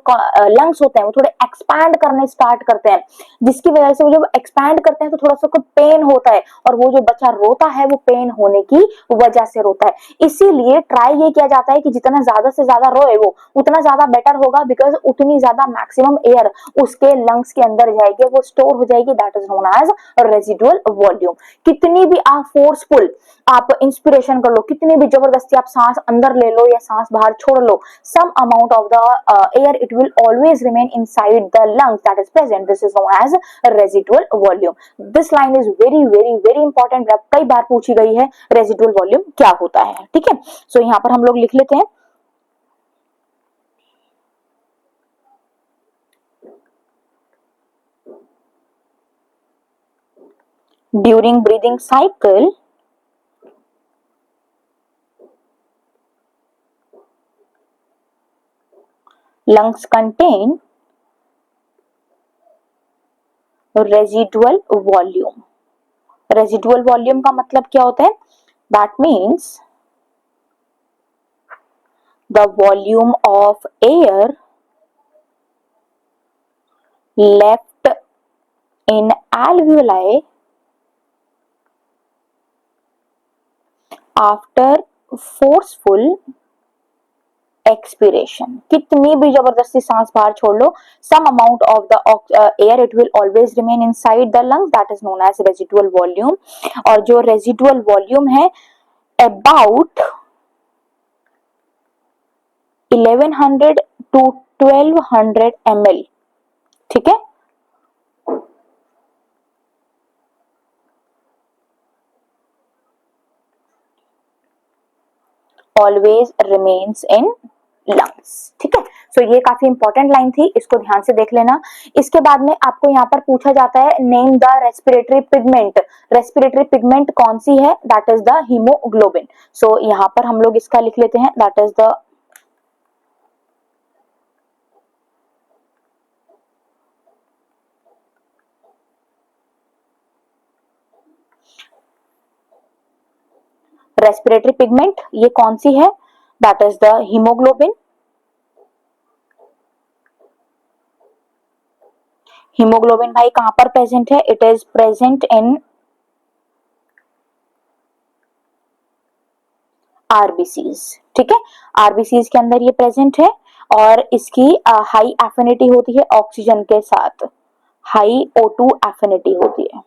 लंग्स होते हैं वो थोड़े एक्सपैंड करने स्टार्ट करते हैं, जिसकी वजह से वो जब एक्सपैंड करते हैं तो थोड़ा सा कुछ पेन होता है, और वो जो बच्चा रोता है वो पेन होने की वजह से रोता है। इसीलिए ट्राई ये किया जाता है कि जितना ज्यादा से ज्यादा रोए वो उतना ज्यादा बेटर होगा, बिकॉज उतनी ज्यादा मैक्सिमम एयर उसके लंग्स के अंदर जाएगी, वो स्टोर हो जाएगी, that is known as residual volume. कितनी भी आप फोर्सफुल आप इंस्पिरेशन कर लो, कितनी भी जबरदस्ती आप सांस अंदर ले लो या सांस बाहर छोड़ लो, some amount of the air it will always remain inside the lungs, that is present, this is known as residual volume. This line is very very very important, कई बार पूछी गई है, रेजिडुअल वॉल्यूम क्या होता है। ठीक है, सो यहां पर हम लोग लिख लेते हैं, during breathing cycle lungs contain residual volume। Residual volume का मतलब क्या होता है, that means the volume of air left in alveoli after forceful expiration. कितनी भी जबरदस्ती सांस बाहर छोड़ लो, some amount of the air it will always remain inside the lungs, that is known as residual volume. और जो रेजिडुअल वॉल्यूम है अबाउट 1100 to 1200 ml। ठीक है, ऑलवेज रिमेन्स इन लंग्स। ठीक है, सो ये काफी इंपॉर्टेंट लाइन थी, इसको ध्यान से देख लेना। इसके बाद में आपको यहाँ पर पूछा जाता है, name the respiratory pigment. Respiratory pigment कौन सी है, दैट इज द हीमोग्लोबिन। सो यहाँ पर हम लोग इसका लिख लेते हैं, that is the respiratory pigment ये कौन सी है? That is the haemoglobin. Haemoglobin भाई कहां पर प्रेजेंट है? It is present in RBCs. ठीक है, आरबीसीज के अंदर ये प्रेजेंट है और इसकी हाई एफिनिटी होती है ऑक्सीजन के साथ, हाई O2 एफिनिटी होती है।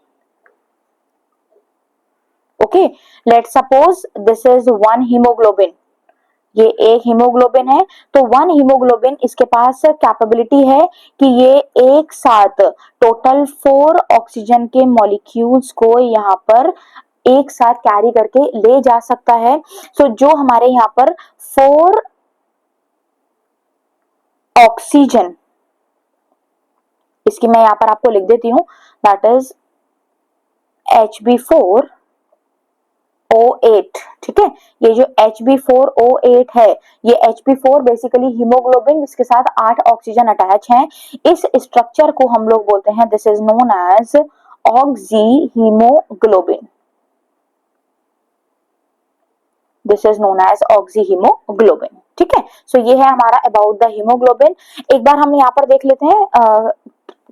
Okay, let suppose this is one haemoglobin, ये एक हीमोग्लोबिन है, तो वन हीमोग्लोबिन इसके पास कैपेबिलिटी है कि ये एक साथ टोटल 4 ऑक्सीजन के मॉलिक्यूल्स को यहाँ पर एक साथ कैरी करके ले जा सकता है। सो जो हमारे यहाँ पर 4 ऑक्सीजन, इसकी मैं यहाँ पर आपको लिख देती हूँ, दैट इज Hb4O8। ठीक है, ये जो Hb4O8 है, ये Hb4 बेसिकली हीमोग्लोबिन जिसके साथ 8 ऑक्सीजन अटैच हैं, इस स्ट्रक्चर को हम लोग बोलते हैं, this is known as oxyhaemoglobin. This is known as oxyhaemoglobin. ठीक है, सो ये है हमारा अबाउट द हीमोग्लोबिन। एक बार हम यहाँ पर देख लेते हैं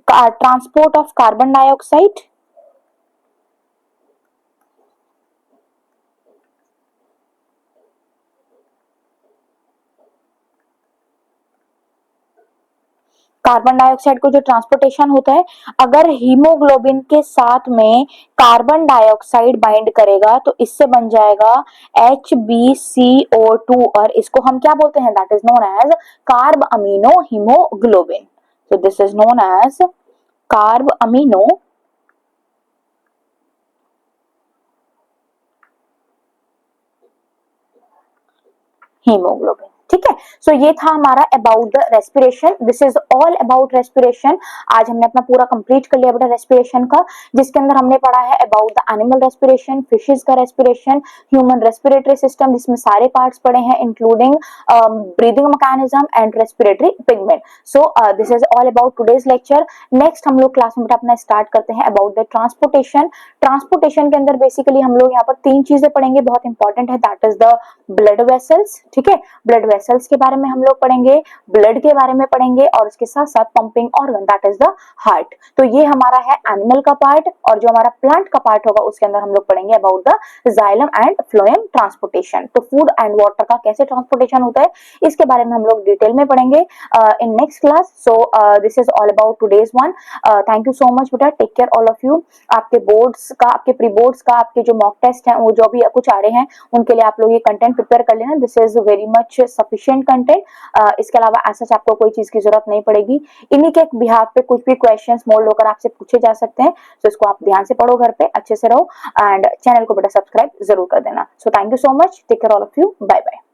transport of carbon dioxide. Carbon dioxide को जो ट्रांसपोर्टेशन होता है, अगर हीमोग्लोबिन के साथ में कार्बन डाइऑक्साइड बाइंड करेगा तो इससे बन जाएगा HbCO2 और इसको हम क्या बोलते हैं? That is known as carbamino haemoglobin. So this is known as carbamino haemoglobin. ठीक है, सो ये था हमारा about the respiration. This is all about respiration. आज हमने अपना पूरा कंप्लीट कर लिया बेटा रेस्पिरेशन का, जिसके अंदर हमने पढ़ा है about the animal respiration, fishes का रेस्पिरेशन, ह्यूमन रेस्पिरेटरी सिस्टम जिसमें सारे पार्ट्स पढ़े हैं including breathing mechanism and respiratory pigment. So this is all about today's lecture. Next हम लोग क्लास में बेटा अपना स्टार्ट करते हैं अबाउट द ट्रांसपोर्टेशन। ट्रांसपोर्टेशन के अंदर बेसिकली हम लोग यहाँ पर 3 चीजें पढ़ेंगे, बहुत इंपॉर्टेंट है, that is the blood vessels. ठीक है, ब्लड वेसल्स के बारे में हम लोग पढ़ेंगे, ब्लड के बारे में पढ़ेंगे और उसके साथ साथ pumping organ that is the heart. तो ये हमारा है एनिमल का पार्ट, और जो हमारा प्लांट का पार्ट होगा उसके अंदर हम लोग पढ़ेंगे about the xylem and phloem transportation. तो फूड एंड वाटर का कैसे ट्रांसपोर्टेशन होता है इसके बारे में हम लोग डिटेल में पढ़ेंगे in next class. So this is all about today's one. Thank you so much बेटा, take care all of you. आपके बोर्ड्स का, आपके प्री बोर्ड्स का, आपके जो मॉक टेस्ट हैं वो जो भी कुछ आ रहे हैं उनके लिए आप लोग ये कंटेंट प्रिपेयर कर लेना। This is very much sufficient content. इसके अलावा ऐसा आपको कोई चीज की जरूरत नहीं पड़ेगी। इन्हीं के बिहाफ पे कुछ भी क्वेश्चंस मोल्ड होकर आपसे पूछे जा सकते हैं, तो इसको आप ध्यान से पढ़ो, घर पे अच्छे से रहो एंड चैनल को बेटा सब्सक्राइब जरूर कर देना। So thank you so much, take care all of you, bye bye.